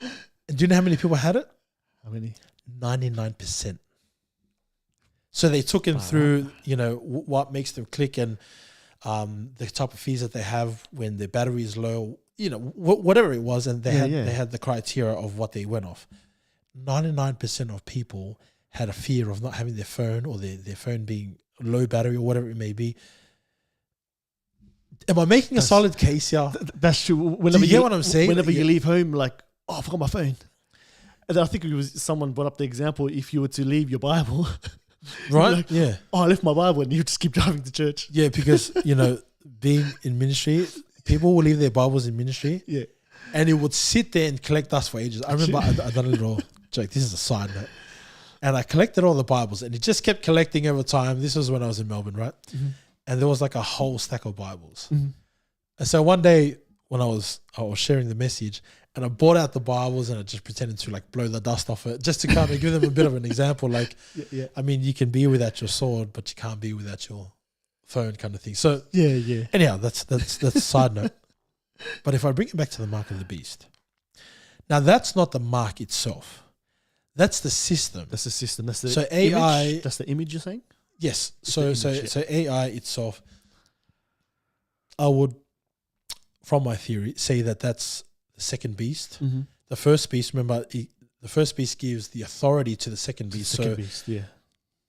Do you know how many people had it? How many? 99%. So they took him through, what makes them click and the type of fees that they have when their battery is low, whatever it was. And they had the criteria of what they went off. 99% of people had a fear of not having their phone or their phone being low battery or whatever it may be. Am I making a solid case here? That's true. Do you get what I'm saying? Whenever you leave home, like, I forgot my phone. And I think it was someone brought up the example, if you were to leave your Bible. Right? Like, I left my Bible, and you just keep driving to church. Yeah, because, being in ministry, people will leave their Bibles in ministry. Yeah. And it would sit there and collect us for ages. I remember I done a little joke. This is a side note. And I collected all the Bibles, and it just kept collecting over time. This was when I was in Melbourne, right? Mm-hmm. And there was like a whole stack of Bibles. Mm-hmm. And so one day when I was sharing the message, and I brought out the Bibles and I just pretended to like blow the dust off it, just to kind of give them a bit of an example. Like, I mean, you can be without your sword, but you can't be without your phone, kind of thing. So anyhow, that's a side note. But if I bring it back to the mark of the beast, now that's not the mark itself. That's the system. That's the system. That's the so AI. Image? That's the image you're saying? Yes. So AI itself, I would, from my theory, say that that's the second beast. Mm-hmm. The first beast, remember, the first beast gives the authority to the second beast. Second beast, yeah.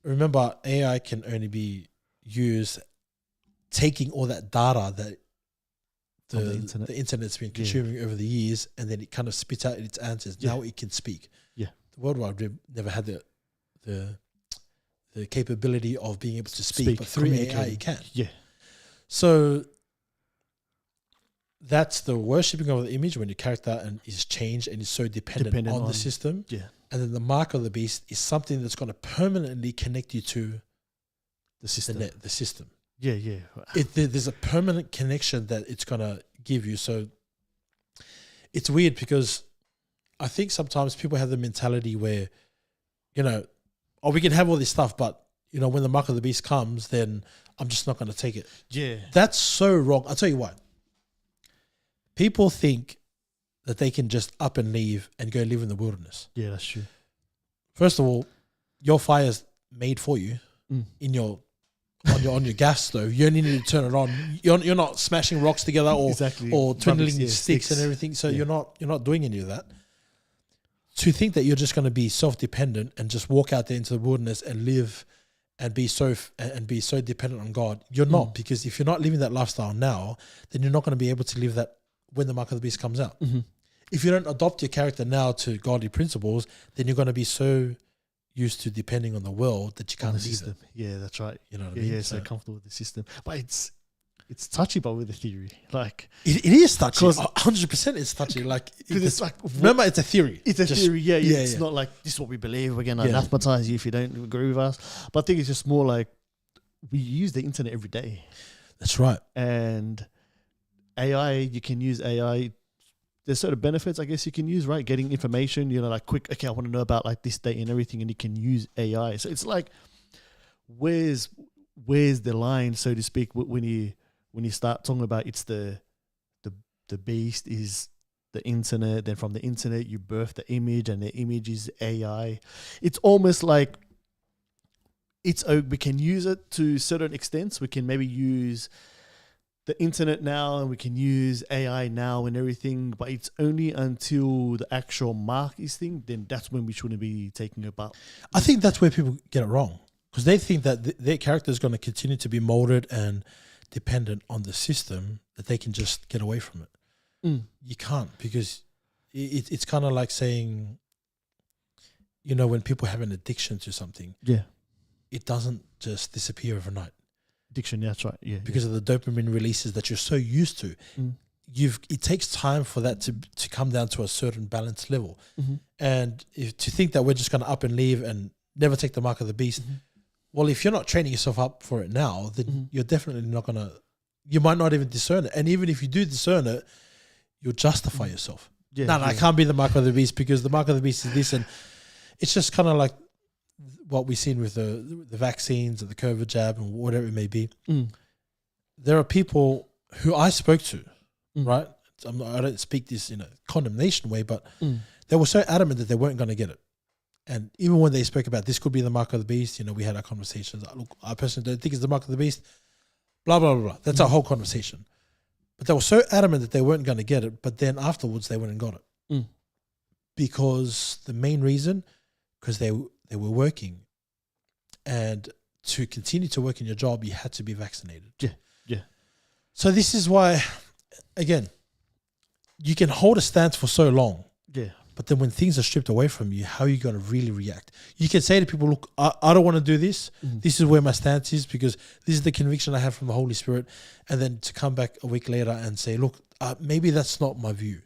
Remember, AI can only be used taking all that data that the internet's been consuming over the years, and then it kind of spits out its answers. Now it can speak. Yeah. The World Wide Web never had the capability of being able to speak, but through AI it can. Yeah. So that's the worshipping of the image when your character is changed and is so dependent on the system. Yeah. And then the mark of the beast is something that's going to permanently connect you to the system. The system. Yeah, yeah. There's a permanent connection that it's going to give you. So it's weird because I think sometimes people have the mentality where, we can have all this stuff, but, when the mark of the beast comes, then I'm just not going to take it. Yeah. That's so wrong. I'll tell you what. People think that they can just up and leave and go live in the wilderness. Yeah, that's true. First of all, your fire's made for you in your on your gas stove. You only need to turn it on. You're not smashing rocks together or twiddling sticks and everything. So you're not doing any of that. To think that you're just going to be self-dependent and just walk out there into the wilderness and live and be so dependent on God, you're not, because if you're not living that lifestyle now, then you're not going to be able to live that when the mark of the beast comes out. Mm-hmm. If you don't adopt your character now to godly principles, then you're going to be so used to depending on the world that you can't leave system. It. Yeah, that's right. You know what I mean? Yeah, so comfortable with the system. But it's touchy, but with the theory. Like it is touchy. 100% it's touchy. Like it's like, remember, it's a theory. It's a theory. Yeah. It's not like this is what we believe. We're going to anathematize you if you don't agree with us. But I think it's just more like we use the internet every day. That's right. And AI, you can use AI. There's certain benefits, I guess, you can use, right? Getting information, like quick. Okay, I want to know about like this date and everything, and you can use AI. So it's like, where's the line, so to speak, when you start talking about it's the beast is the internet, then from the internet you birth the image, and the image is AI. It's almost like we can use it to certain extents. We can maybe use the internet now and we can use AI now and everything, but it's only until the actual mark is thing, then that's when we shouldn't be taking it about. I think that's where people get it wrong, because they think that their character is going to continue to be molded and dependent on the system, that they can just get away from it. You can't, because it's kind of like saying, when people have an addiction to something, it doesn't just disappear overnight. Addiction, that's right. Yeah, because of the dopamine releases that you're so used to. It takes time for that to come down to a certain balanced level. Mm-hmm. And to think that we're just going to up and leave and never take the mark of the beast, well, if you're not training yourself up for it now, then you're definitely not going to, you might not even discern it. And even if you do discern it, you'll justify yourself. I can't be the mark of the beast because the mark of the beast is this. And it's just kind of like what we've seen with the vaccines or the COVID jab and whatever it may be. There are people who I spoke to, right? I don't speak this in a condemnation way, but they were so adamant that they weren't going to get it. And even when they spoke about this could be the mark of the beast, we had our conversations. Look, I personally don't think it's the mark of the beast. Blah, blah, blah, blah. That's our whole conversation. But they were so adamant that they weren't going to get it. But then afterwards, they went and got it. Because the main reason, because they were working. And to continue to work in your job, you had to be vaccinated. Yeah. So this is why, again, you can hold a stance for so long. Yeah. But then when things are stripped away from you, how are you going to really react? You can say to people, look, I don't want to do this. This is where my stance is because this is the conviction I have from the Holy Spirit. And then to come back a week later and say, look, maybe that's not my view.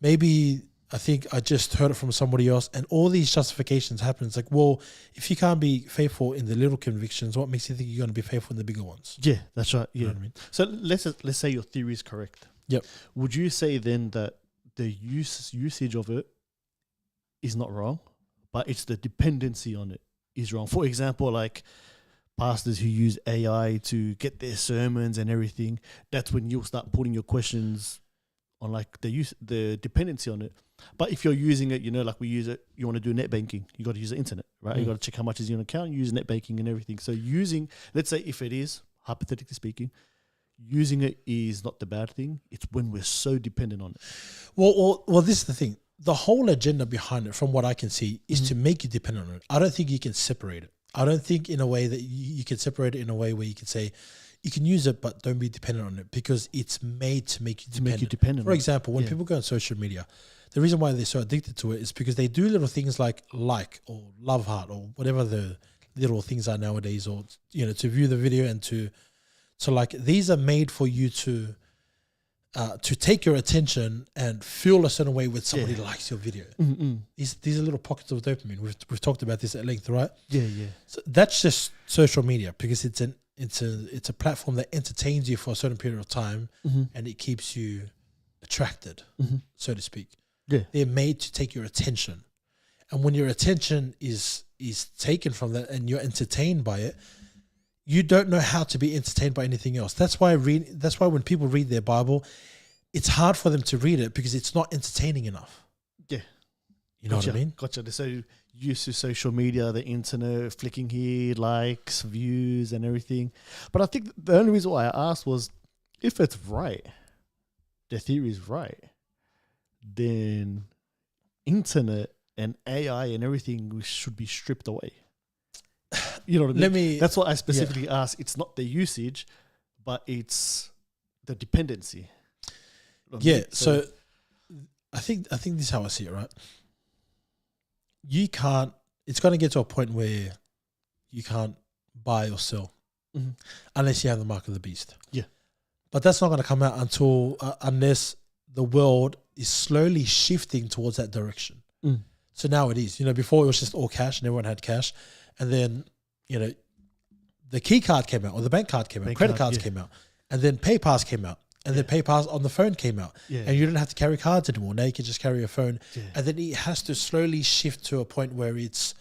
Maybe I think I just heard it from somebody else. And all these justifications happen. It's like, well, if you can't be faithful in the little convictions, what makes you think you're going to be faithful in the bigger ones? Yeah, that's right. Yeah. You know what I mean? So let's say your theory is correct. Yep. Would you say then that the usage of it is not wrong, but it's the dependency on it is wrong? For example, like pastors who use AI to get their sermons and everything, that's when you'll start putting your questions on like the dependency on it. But if you're using it, like we use it, you want to do net banking, you got to use the internet, right? You got to check how much is in your account, use net banking and everything. So let's say if it is, hypothetically speaking, using it is not the bad thing. It's when we're so dependent on it. Well, this is the thing. The whole agenda behind it, from what I can see, is to make you dependent on it. I don't think you can separate it. I don't think in a way that you can separate it in a way where you can say, you can use it, but don't be dependent on it because it's made to make you dependent. For example, when people go on social media, the reason why they're so addicted to it is because they do little things like or love heart or whatever the little things are nowadays, or, to view the video and to like, these are made for you to take your attention and feel a certain way when somebody likes your video. These are little pockets of dopamine. We've talked about this at length, right? Yeah. So that's just social media because it's a platform that entertains you for a certain period of time and it keeps you attracted, so to speak. Yeah. They're made to take your attention. And when your attention is taken from that and you're entertained by it, you don't know how to be entertained by anything else. That's why when people read their Bible, it's hard for them to read it because it's not entertaining enough. Yeah. You know what I mean? Gotcha. They're so used to social media, the internet, flicking here, likes, views and everything. But I think the only reason why I asked was, if it's right, the theory is right, then internet and AI and everything should be stripped away. You know what I mean? That's what I specifically asked. It's not the usage, but it's the dependency. Yeah. So I think this is how I see it, right? You can't. It's going to get to a point where you can't buy or sell unless you have the mark of the beast. Yeah. But that's not going to come out unless the world is slowly shifting towards that direction. So now it is. Before it was just all cash and everyone had cash. And then, the key card came out or the bank card came out, credit cards came out, and then PayPass came out, and then PayPass on the phone came out, and you didn't have to carry cards anymore. Now you can just carry your phone, and then it has to slowly shift to a point where it's,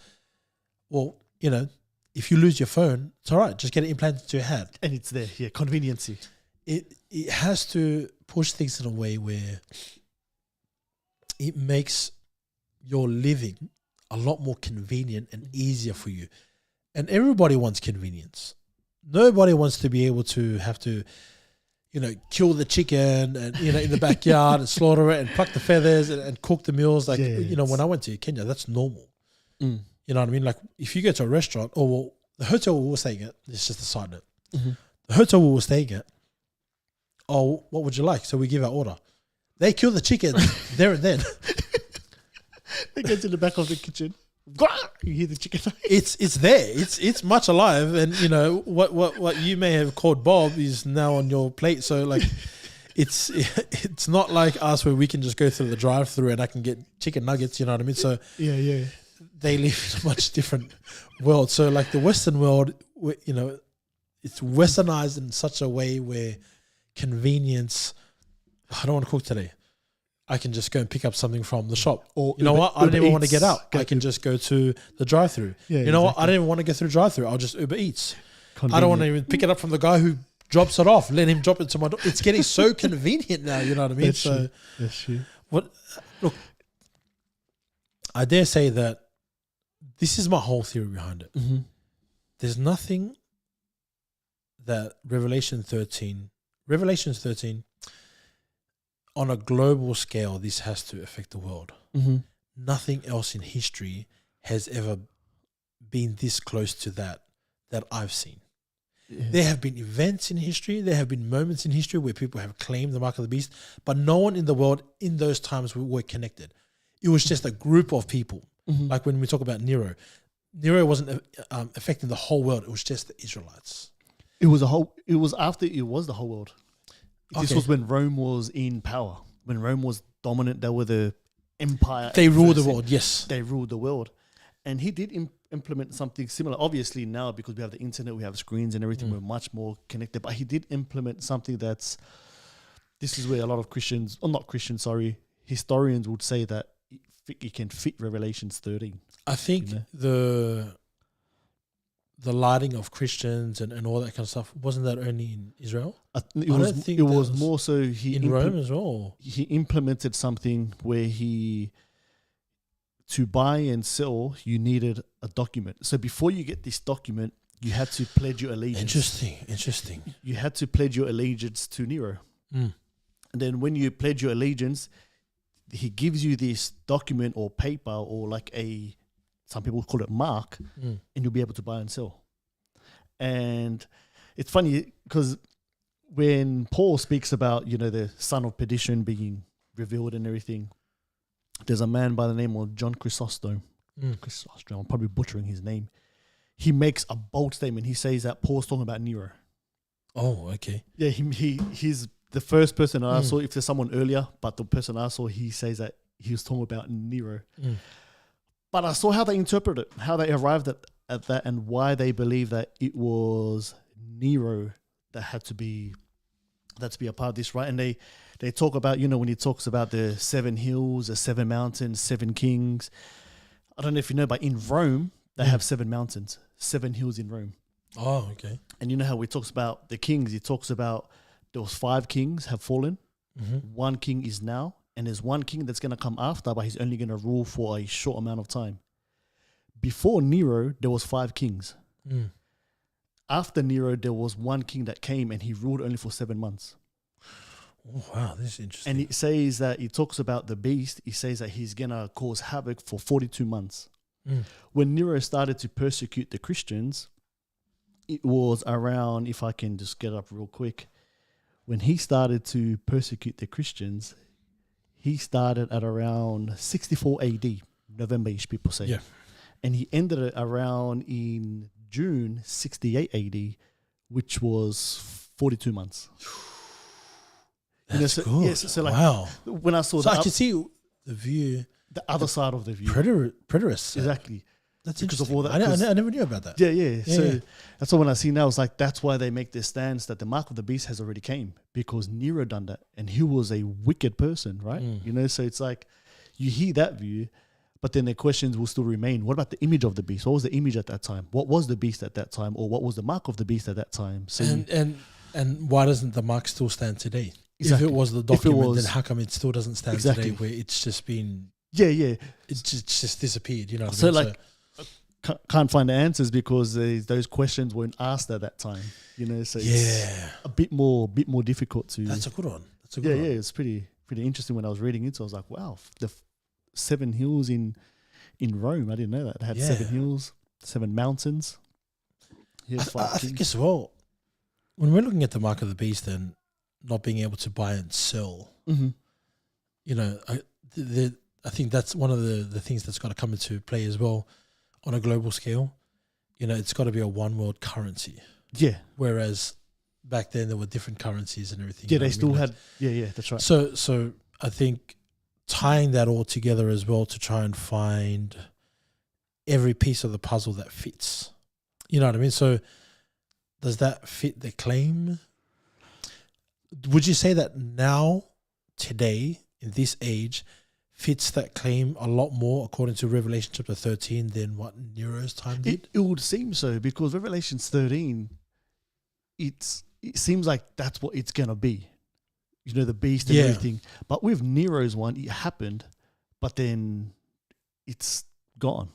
if you lose your phone, it's all right, just get it implanted to your hand, and it's there. Yeah, conveniency. It has to push things in a way where it makes your living a lot more convenient and easier for you. And everybody wants convenience. Nobody wants to be able to have to, kill the chicken and, in the backyard and slaughter it and pluck the feathers and cook the meals. Like, when I went to Kenya, that's normal. You know what I mean? Like, if you go to a restaurant the hotel we were staying at, it's just a side note. The hotel we were staying at, what would you like? So we give our order. They kill the chicken there and then. They go to the back of the kitchen. You hear the chicken. It's there. It's much alive, and what you may have called Bob is now on your plate. So like, it's not like us where we can just go through the drive-through and I can get chicken nuggets. You know what I mean? So yeah. They live in a much different world. So like the Western world, it's westernized in such a way where convenience. I don't want to cook today. I can just go and pick up something from the shop. Or you know what? I don't even want to get out. I can just go to the drive-through. Yeah, you know what? I don't even want to go through the drive-through. I'll just Uber Eats. Convenient. I don't want to even pick it up from the guy who drops it off. Let him drop it to my door. It's getting so convenient now. You know what I mean? That's true. Look, I dare say that this is my whole theory behind it. Mm-hmm. There's nothing that Revelations 13, on a global scale, this has to affect the world. Mm-hmm. Nothing else in history has ever been this close to that I've seen. Yeah. There have been events in history, there have been moments in history where people have claimed the mark of the beast, but no one in the world in those times were connected. It was just a group of people. Mm-hmm. Like when we talk about Nero wasn't affecting the whole world. It was just the Israelites. It was after it was the whole world. This was when Rome was in power. When Rome was dominant, they were the empire. They ruled the world, yes. They ruled the world. And he did implement something similar. Obviously now, because we have the internet, we have screens and everything, we're much more connected. But he did implement something this is where a lot of Christians, or not Christians, sorry, historians would say that you can fit Revelations 13. I think the lighting of Christians and all that kind of stuff, wasn't that only in Israel? It was more so in Rome as well. He implemented something where to buy and sell, you needed a document. So before you get this document, you had to pledge your allegiance. Interesting. You had to pledge your allegiance to Nero. And then when you pledge your allegiance, he gives you this document or paper or like some people call it mark, and you'll be able to buy and sell. And it's funny because when Paul speaks about, the son of perdition being revealed and everything, there's a man by the name of John Chrysostom. Chrysostom, I'm probably butchering his name. He makes a bold statement. He says that Paul's talking about Nero. Oh, okay. Yeah, he's the first person I saw. If there's someone earlier, but the person I saw, he says that he was talking about Nero. But I saw how they interpret it, how they arrived at that, and why they believe that it was Nero that had to be a part of this, right? And they talk about, when he talks about the 7 hills, the 7 mountains, 7 kings. I don't know if you know, but in Rome, they have 7 mountains, 7 hills in Rome. Oh, okay. And you know how he talks about the kings, he talks about there was 5 kings have fallen, 1 king is now, and there's 1 king that's going to come after, but he's only going to rule for a short amount of time. Before Nero, there was 5 kings. After Nero, there was 1 king that came and he ruled only for 7 months. Oh, wow, this is interesting. And it says that he talks about the beast. He says that he's going to cause havoc for 42 months. When Nero started to persecute the Christians, it was around, if I can just get up real quick, when he started to persecute the Christians, he started at around 64 AD, November-ish, people say. Yeah. And he ended it around in June 68 AD, which was 42 months. That's good. Yes, so like, wow. When I saw I can see the view. The other side of the view. Preterists. Exactly. That's because interesting. of all that. I never knew about that. Yeah. So that's what when I see now, it's like that's why they make this stance that the mark of the beast has already came, because Nero done that, and he was a wicked person, right? So it's like you hear that view, but then the questions will still remain. What about the image of the beast? What was the image at that time? What was the beast at that time, or what was the mark of the beast at that time? So and why doesn't the mark still stand today? Exactly. If it was the document, then how come it still doesn't stand today? Where it's just been it's just disappeared. You know. What so I mean? like. Can't find the answers because those questions weren't asked at that time, So it's a bit more difficult to. That's a good one. That's a good one. Yeah. It's pretty interesting when I was reading it. So I was like, wow, the 7 hills in Rome. I didn't know that they had 7 hills, 7 mountains. I think as well, when we're looking at the mark of the beast and not being able to buy and sell, I think that's one of the things that's got to come into play as well. On a global scale, it's got to be a one world currency. Yeah. Whereas back then there were different currencies and everything. Yeah, they still had. Yeah, that's right. So I think tying that all together as well to try and find every piece of the puzzle that fits. You know what I mean? So does that fit the claim? Would you say that now, today, in this age, fits that claim a lot more according to Revelation chapter 13 than what Nero's time did? It would seem so, because Revelation 13, it seems like that's what it's going to be. The beast and everything. But with Nero's one, it happened, but then it's gone.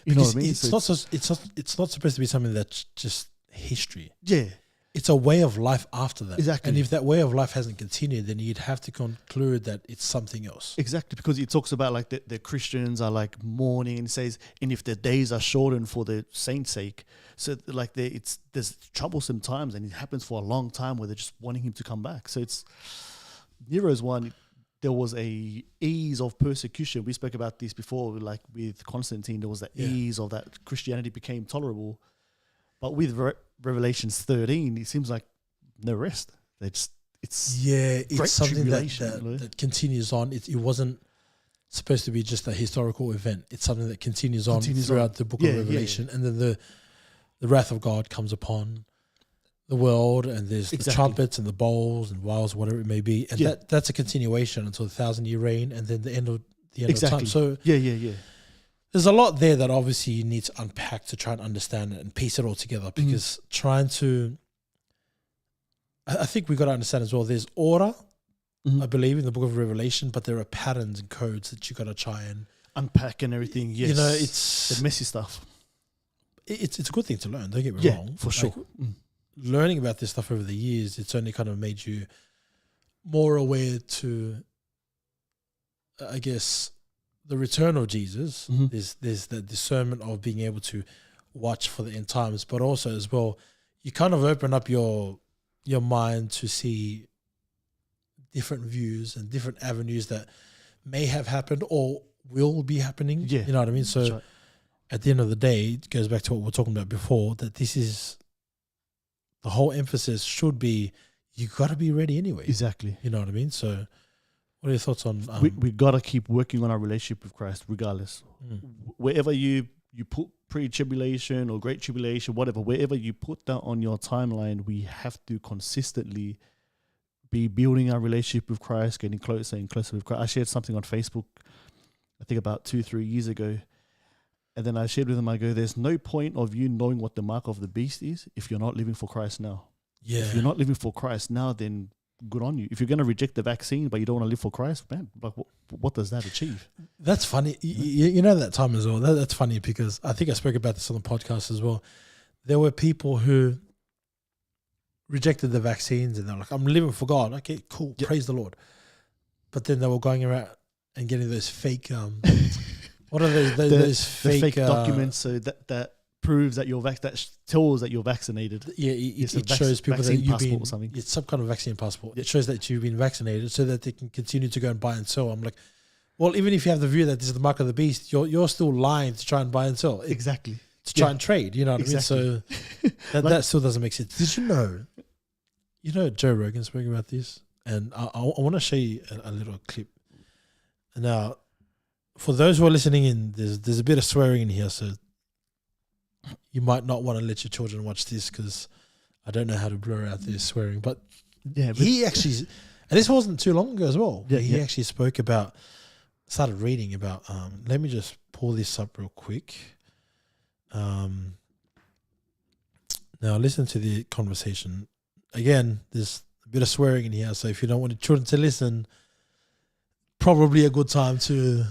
You know what I mean? It's not supposed to be something that's just history. Yeah. It's a way of life after that. Exactly. And if that way of life hasn't continued, then you'd have to conclude that it's something else. Exactly, because it talks about like the Christians are like mourning, and it says, and if the days are shortened for the saints' sake, so like there's troublesome times, and it happens for a long time where they're just wanting him to come back. So it's Nero's one. There was a ease of persecution. We spoke about this before, like with Constantine. There was that ease of that Christianity became tolerable, but with Revelations 13, it seems like no rest. It's something that continues on. It wasn't supposed to be just a historical event. It's something that continues on throughout the book of Revelation. And then the wrath of God comes upon the world, and there's the trumpets and the bowls and vials, whatever it may be. And that's a continuation until the 1,000-year reign, and then the end of time. So there's a lot there that obviously you need to unpack to try and understand it and piece it all together, because I think we've got to understand as well, there's order, I believe, in the book of Revelation, but there are patterns and codes that you got to try and unpack and everything. Yes. You know, it's the messy stuff. It's a good thing to learn, don't get me wrong. For sure. Learning about this stuff over the years, it's only kind of made you more aware to, I guess, the return of Jesus. There's the discernment of being able to watch for the end times, but also as well, you kind of open up your mind to see different views and different avenues that may have happened or will be happening. Yeah. You know what I mean? So at the end of the day, it goes back to what we were talking about before, that this is the whole emphasis should be, you got to be ready anyway. Exactly. You know what I mean? So what are your thoughts on... we got to keep working on our relationship with Christ regardless. Wherever you put pre-tribulation or great tribulation, whatever, wherever you put that on your timeline, we have to consistently be building our relationship with Christ, getting closer and closer with Christ. I shared something on Facebook, I think about 2-3 years ago, and then I shared with them, I go, there's no point of you knowing what the mark of the beast is if you're not living for Christ now. Yeah. If you're not living for Christ now, then good on you. If you're going to reject the vaccine but you don't want to live for Christ, man, like what does that achieve? That's funny. You know that time as well. That's funny because I think I spoke about this on the podcast as well. There were people who rejected the vaccines and they're like, I'm living for God. Okay, cool. Yep. Praise the Lord. But then they were going around and getting those fake, what are those fake documents so that proves that you're that tells that you're vaccinated. Yeah, it shows people that you've been, it's some kind of vaccine passport. It shows that you've been vaccinated so that they can continue to go and buy and sell. I'm like, well, even if you have the view that this is the mark of the beast, you're still lying to try and buy and sell. Exactly. To try and trade, you know what I mean? So that still doesn't make sense. Did you know Joe Rogan spoke about this? And I want to show you a little clip. Now, for those who are listening in, there's a bit of swearing in here, so you might not want to let your children watch this because I don't know how to blur out this swearing. But he actually, and this wasn't too long ago as well. Yeah, he actually spoke about, started reading about. Let me just pull this up real quick. Now listen to the conversation. Again, there's a bit of swearing in here, so if you don't want your children to listen, probably a good time to,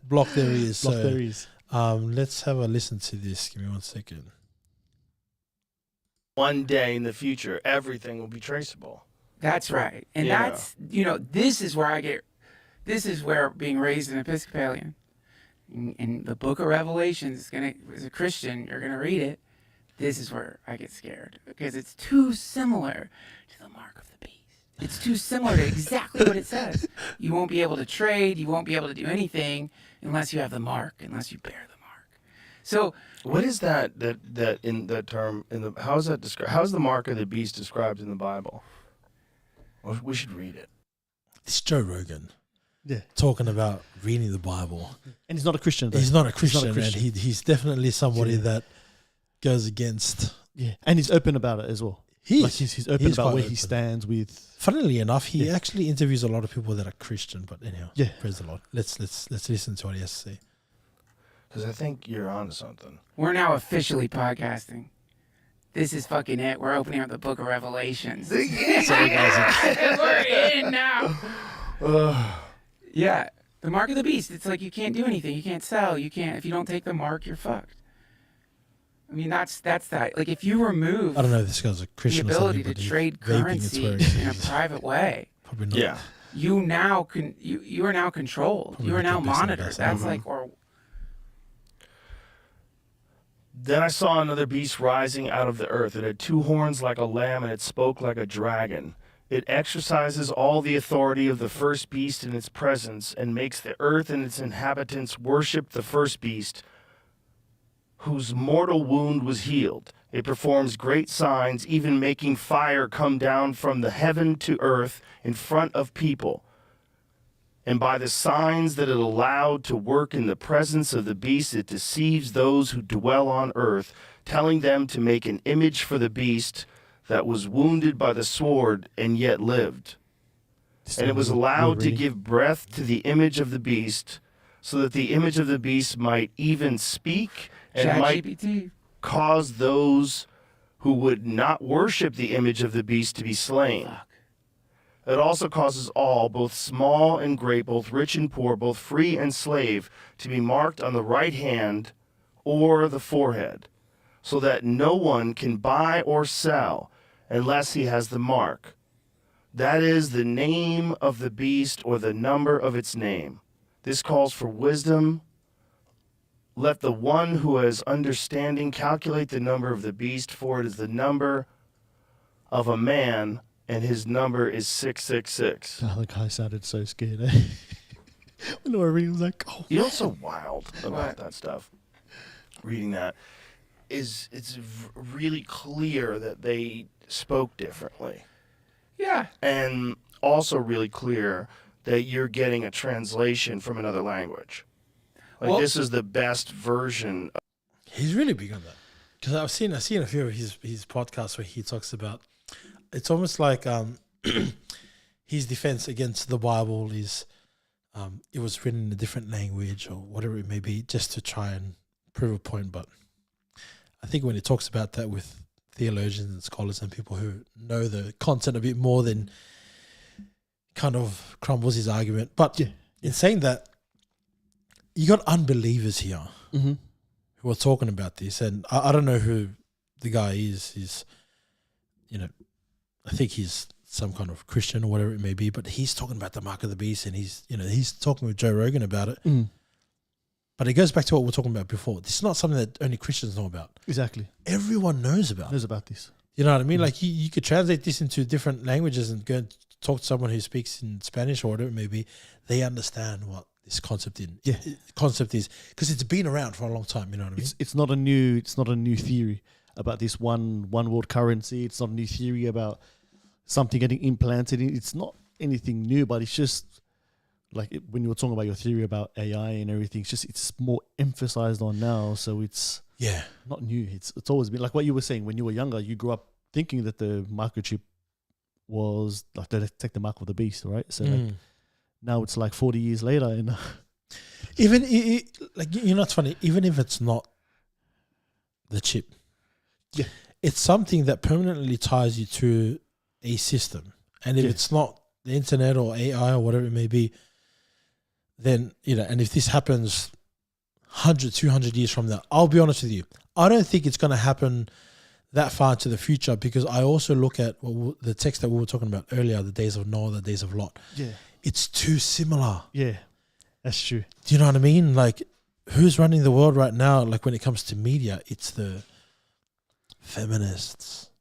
block their ears. Their ears. Let's have a listen to this. Give me 1 second. One day in the future, everything will be traceable. That's right. And that's, this is where being raised an Episcopalian, in the book of Revelations, as a Christian, you're going to read it. This is where I get scared because it's too similar to the mark of the beast. It's too similar to exactly what it says. You won't be able to trade. You won't be able to do anything unless you have the mark, unless you bear the mark. So what is that in that term? How is that described? How is the mark of the beast described in the Bible? Well, we should read it. It's Joe Rogan. Yeah, talking about reading the Bible, and he's not a Christian. He's not a Christian, and he's definitely somebody that goes against. Yeah, and he's open about it as well. He's open about where he stands with. Funnily enough, he actually interviews a lot of people that are Christian. But anyhow, praise the Lord. Let's listen to what he has to say. Because I think you're onto something. We're now officially podcasting. This is fucking it. We're opening up the book of Revelations. Sorry, guys. We're in now. Yeah. The mark of the beast. It's like you can't do anything. You can't sell. You can't. If you don't take the mark, you're fucked. I mean, that's that. Like if you remove, I don't know if this guy's a Christian. The ability to trade currency in a private way. Probably not. Yeah. You now you are now controlled. Probably you are now not the best monitored. investment. That's like or. Then I saw another beast rising out of the earth. It had 2 horns like a lamb, and it spoke like a dragon. It exercises all the authority of the first beast in its presence, and makes the earth and its inhabitants worship the first beast, whose mortal wound was healed. It performs great signs, even making fire come down from the heaven to earth in front of people. And by the signs that it allowed to work in the presence of the beast, it deceives those who dwell on earth, telling them to make an image for the beast that was wounded by the sword and yet lived. And it was allowed to give breath to the image of the beast, so that the image of the beast might even speak and might cause those who would not worship the image of the beast to be slain. It also causes all, both small and great, both rich and poor, both free and slave, to be marked on the right hand or the forehead, so that no one can buy or sell unless he has the mark. That is the name of the beast or the number of its name. This calls for wisdom. Let the one who has understanding calculate the number of the beast, for it is the number of a man, and his number is 666. Oh, the guy sounded so scared, eh? When I was reading, I was like, oh. You know what's so wild about that stuff? Reading that is it's really clear that they spoke differently. Yeah. And also really clear that you're getting a translation from another language. Like, this is the best version. He's really big on that. Because I've seen a few of his podcasts where he talks about, it's almost like his defense against the Bible is it was written in a different language or whatever it may be, just to try and prove a point. But I think when he talks about that with theologians and scholars and people who know the content a bit more, than kind of crumbles his argument. But in saying that, you got unbelievers here who are talking about this, and I don't know who the guy is. He's, I think he's some kind of Christian or whatever it may be, but he's talking about the mark of the beast, and he's talking with Joe Rogan about it. But it goes back to what we were talking about before. This is not something that only Christians know about. Exactly. Everyone knows about this. You know what I mean? Like you could translate this into different languages and go and talk to someone who speaks in Spanish or whatever it may be. They understand what this concept is because it's been around for a long time. You know what I mean? It's not a new theory about this one world currency. It's not a new theory about something getting implanted in. It's not anything new, but it's just like when you were talking about your theory about AI and everything. It's more emphasized on now. So it's not new. It's always been like what you were saying when you were younger. You grew up thinking that the microchip was like to detect the mark of the beast, right? So like, now it's like 40 years later, and even it's funny. Even if it's not the chip, it's something that permanently ties you to a system. And if it's not the internet or AI or whatever it may be, then and if this happens 100, 200 years from now, I'll be honest with you, I don't think it's going to happen that far into the future, because I also look at the text that we were talking about earlier, the days of Noah, the days of Lot. Yeah. It's too similar. Yeah, that's true. Do you know what I mean? Like, who's running the world right now? Like, when it comes to media, it's the feminists.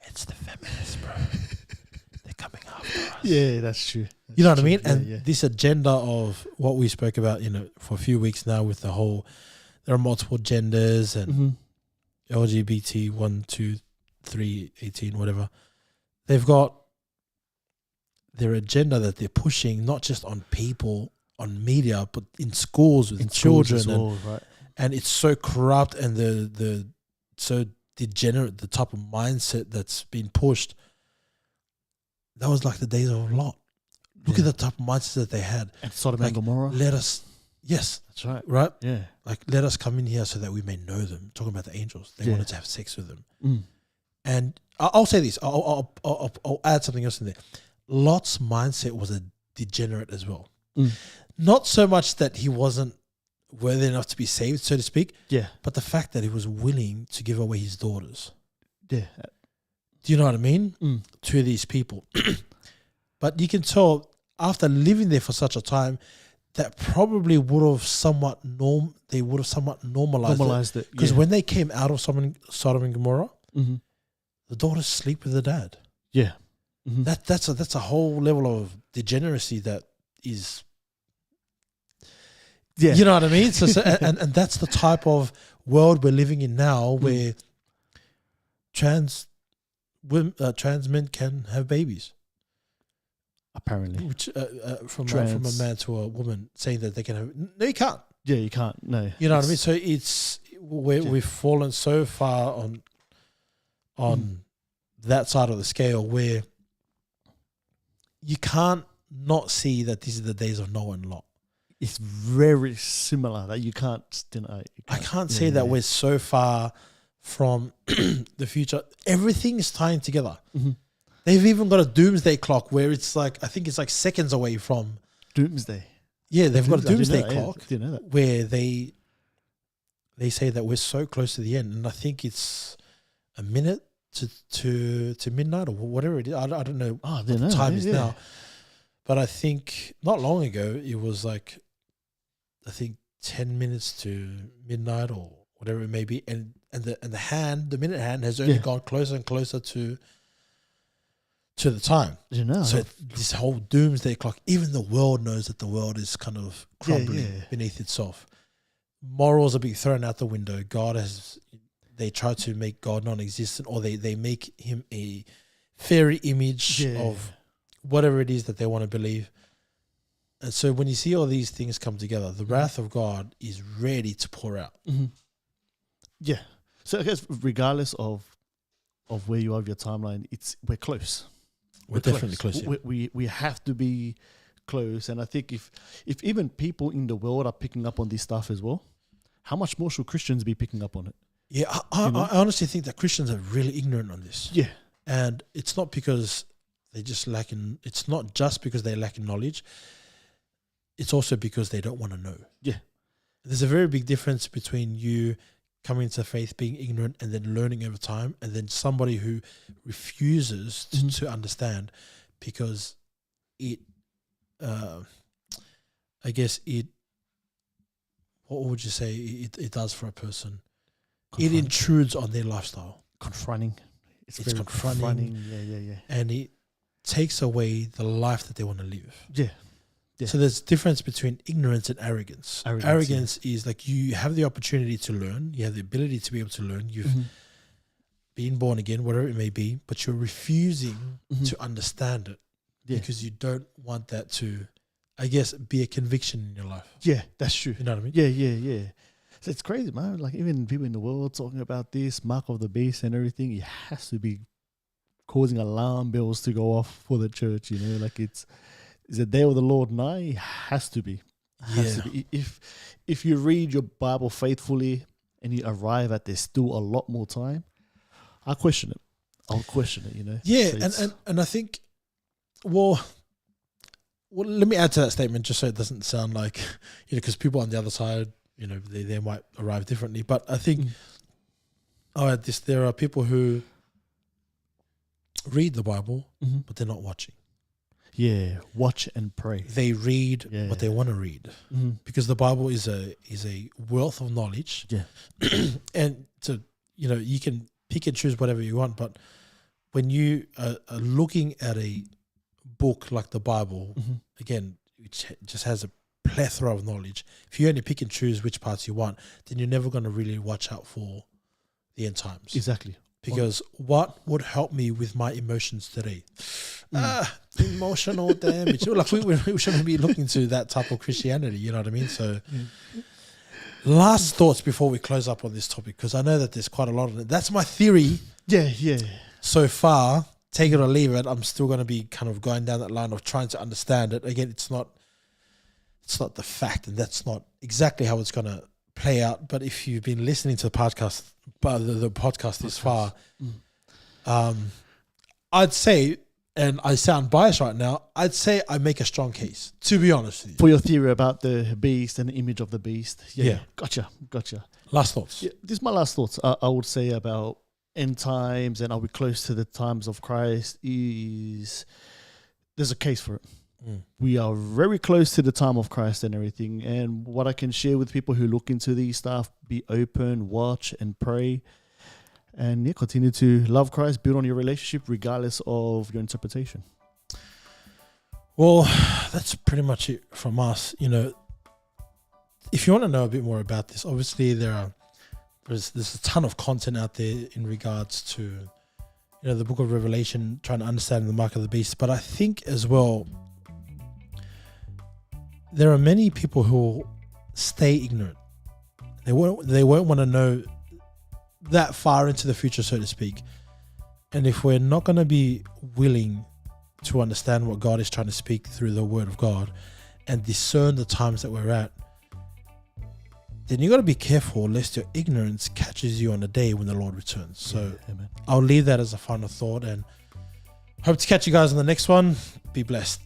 It's the feminists, bro. They're coming after us. Yeah, that's true. You know what I mean? And this agenda of what we spoke about, for a few weeks now with the whole, there are multiple genders and LGBT 1, 2, 3, 18, whatever. They've got their agenda that they're pushing, not just on people, on media, but in schools with children. And it's so corrupt, and the so degenerate, the type of mindset that's been pushed. That was like the days of Lot. Look at the type of mindset that they had. And Sodom and Gomorrah. Yes. That's right. Right? Yeah. Like, let us come in here so that we may know them. Talking about the angels. They wanted to have sex with them. And I'll say this. I'll add something else in there. Lot's mindset was a degenerate as well. not so much that he wasn't worthy enough to be saved, so to speak. Yeah. But the fact that he was willing to give away his daughters. Yeah. Do you know what I mean? To these people. But you can tell after living there for such a time, that probably would have somewhat normalized it. Because when they came out of Sodom and Gomorrah, the daughters sleep with the dad. Yeah. That's a whole level of degeneracy that is. Yeah. You know what I mean? So and that's the type of world we're living in now, where trans men can have babies. Apparently, which from a man to a woman, saying that they can have. No, you can't. Yeah, you can't. No, you know what I mean. So it's we've fallen so far on that side of the scale where you can't not see that these are the days of Noah and Lot. It's very similar that you can't deny. I can't say that we're so far from the future. Everything is tying together. They've even got a doomsday clock where it's like, I think it's like seconds away from doomsday. Yeah, they've got a doomsday clock where they say that we're so close to the end, and I think it's a minute to midnight or whatever it is. I don't know what the time is now, but I think not long ago it was like, I think 10 minutes to midnight or whatever it may be, and the minute hand has only gone closer and closer to the time. So this whole doomsday clock, even the world knows that the world is kind of crumbling beneath itself. Morals are being thrown out the window. They try to make God non-existent, or they make him a fairy image of whatever it is that they want to believe. And so when you see all these things come together, the wrath of God is ready to pour out. Yeah. So I guess regardless of where you are of your timeline, we're close. We're definitely close. We have to be close. And I think if even people in the world are picking up on this stuff as well, how much more should Christians be picking up on it? Yeah, I honestly think that Christians are really ignorant on this. Yeah. And it's not because it's not just because they lack in knowledge. It's also because they don't want to know. Yeah. There's a very big difference between you coming to faith, being ignorant, and then learning over time, and then somebody who refuses to understand because I guess what would you say it does for a person? It intrudes on their lifestyle. Confronting. It's very confronting. Yeah. And it takes away the life that they want to live. Yeah. So there's a difference between ignorance and arrogance. Arrogance is like you have the opportunity to learn. You have the ability to be able to learn. You've been born again, whatever it may be, but you're refusing to understand it because you don't want that to, I guess, be a conviction in your life. Yeah, that's true. You know what I mean? Yeah. So it's crazy, man. Like even people in the world talking about this mark of the beast and everything, it has to be causing alarm bells to go off for the church. You know, like is the day of the Lord nigh? It has to be. If you read your Bible faithfully and you arrive at there's still a lot more time, I'll question it. You know. Yeah, so and I think, well, let me add to that statement just so it doesn't sound like, you know, because people on the other side, you know, they might arrive differently. But I think, there are people who read the Bible, but they're not watching. Yeah, watch and pray. They read what they want to read because the Bible is a wealth of knowledge. Yeah, and so you know you can pick and choose whatever you want, but when you are looking at a book like the Bible, again, which just has a plethora of knowledge, if you only pick and choose which parts you want, then you're never going to really watch out for the end times. Exactly. Because what would help me with my emotions today? Emotional damage. Like we shouldn't be looking to that type of Christianity, you know what I mean? So last thoughts before we close up on this topic, because I know that there's quite a lot of it. That's my theory. Yeah. So far, take it or leave it, I'm still going to be kind of going down that line of trying to understand it. Again, it's not the fact, and that's not exactly how it's going to play out. But if you've been listening to the podcast this far, I'd say and I sound biased right now, I'd say I make a strong case, to be honest with you. For your theory about the beast and the image of the beast. Yeah. Gotcha. Last thoughts. Yeah, this is my last thoughts. I would say about end times and are we close to the times of Christ is there's a case for it. We are very close to the time of Christ and everything. And what I can share with people who look into these stuff, be open, watch and pray. And continue to love Christ, build on your relationship regardless of your interpretation. Well, that's pretty much it from us. If you want to know a bit more about this, obviously there's a ton of content out there in regards to the book of Revelation, trying to understand the mark of the beast. But I think as well, there are many people who will stay ignorant. They won't want to know that far into the future, so to speak. And if we're not going to be willing to understand what God is trying to speak through the word of God and discern the times that we're at, then you got to be careful lest your ignorance catches you on the day when the Lord returns. So I'll leave that as a final thought and hope to catch you guys on the next one. Be blessed.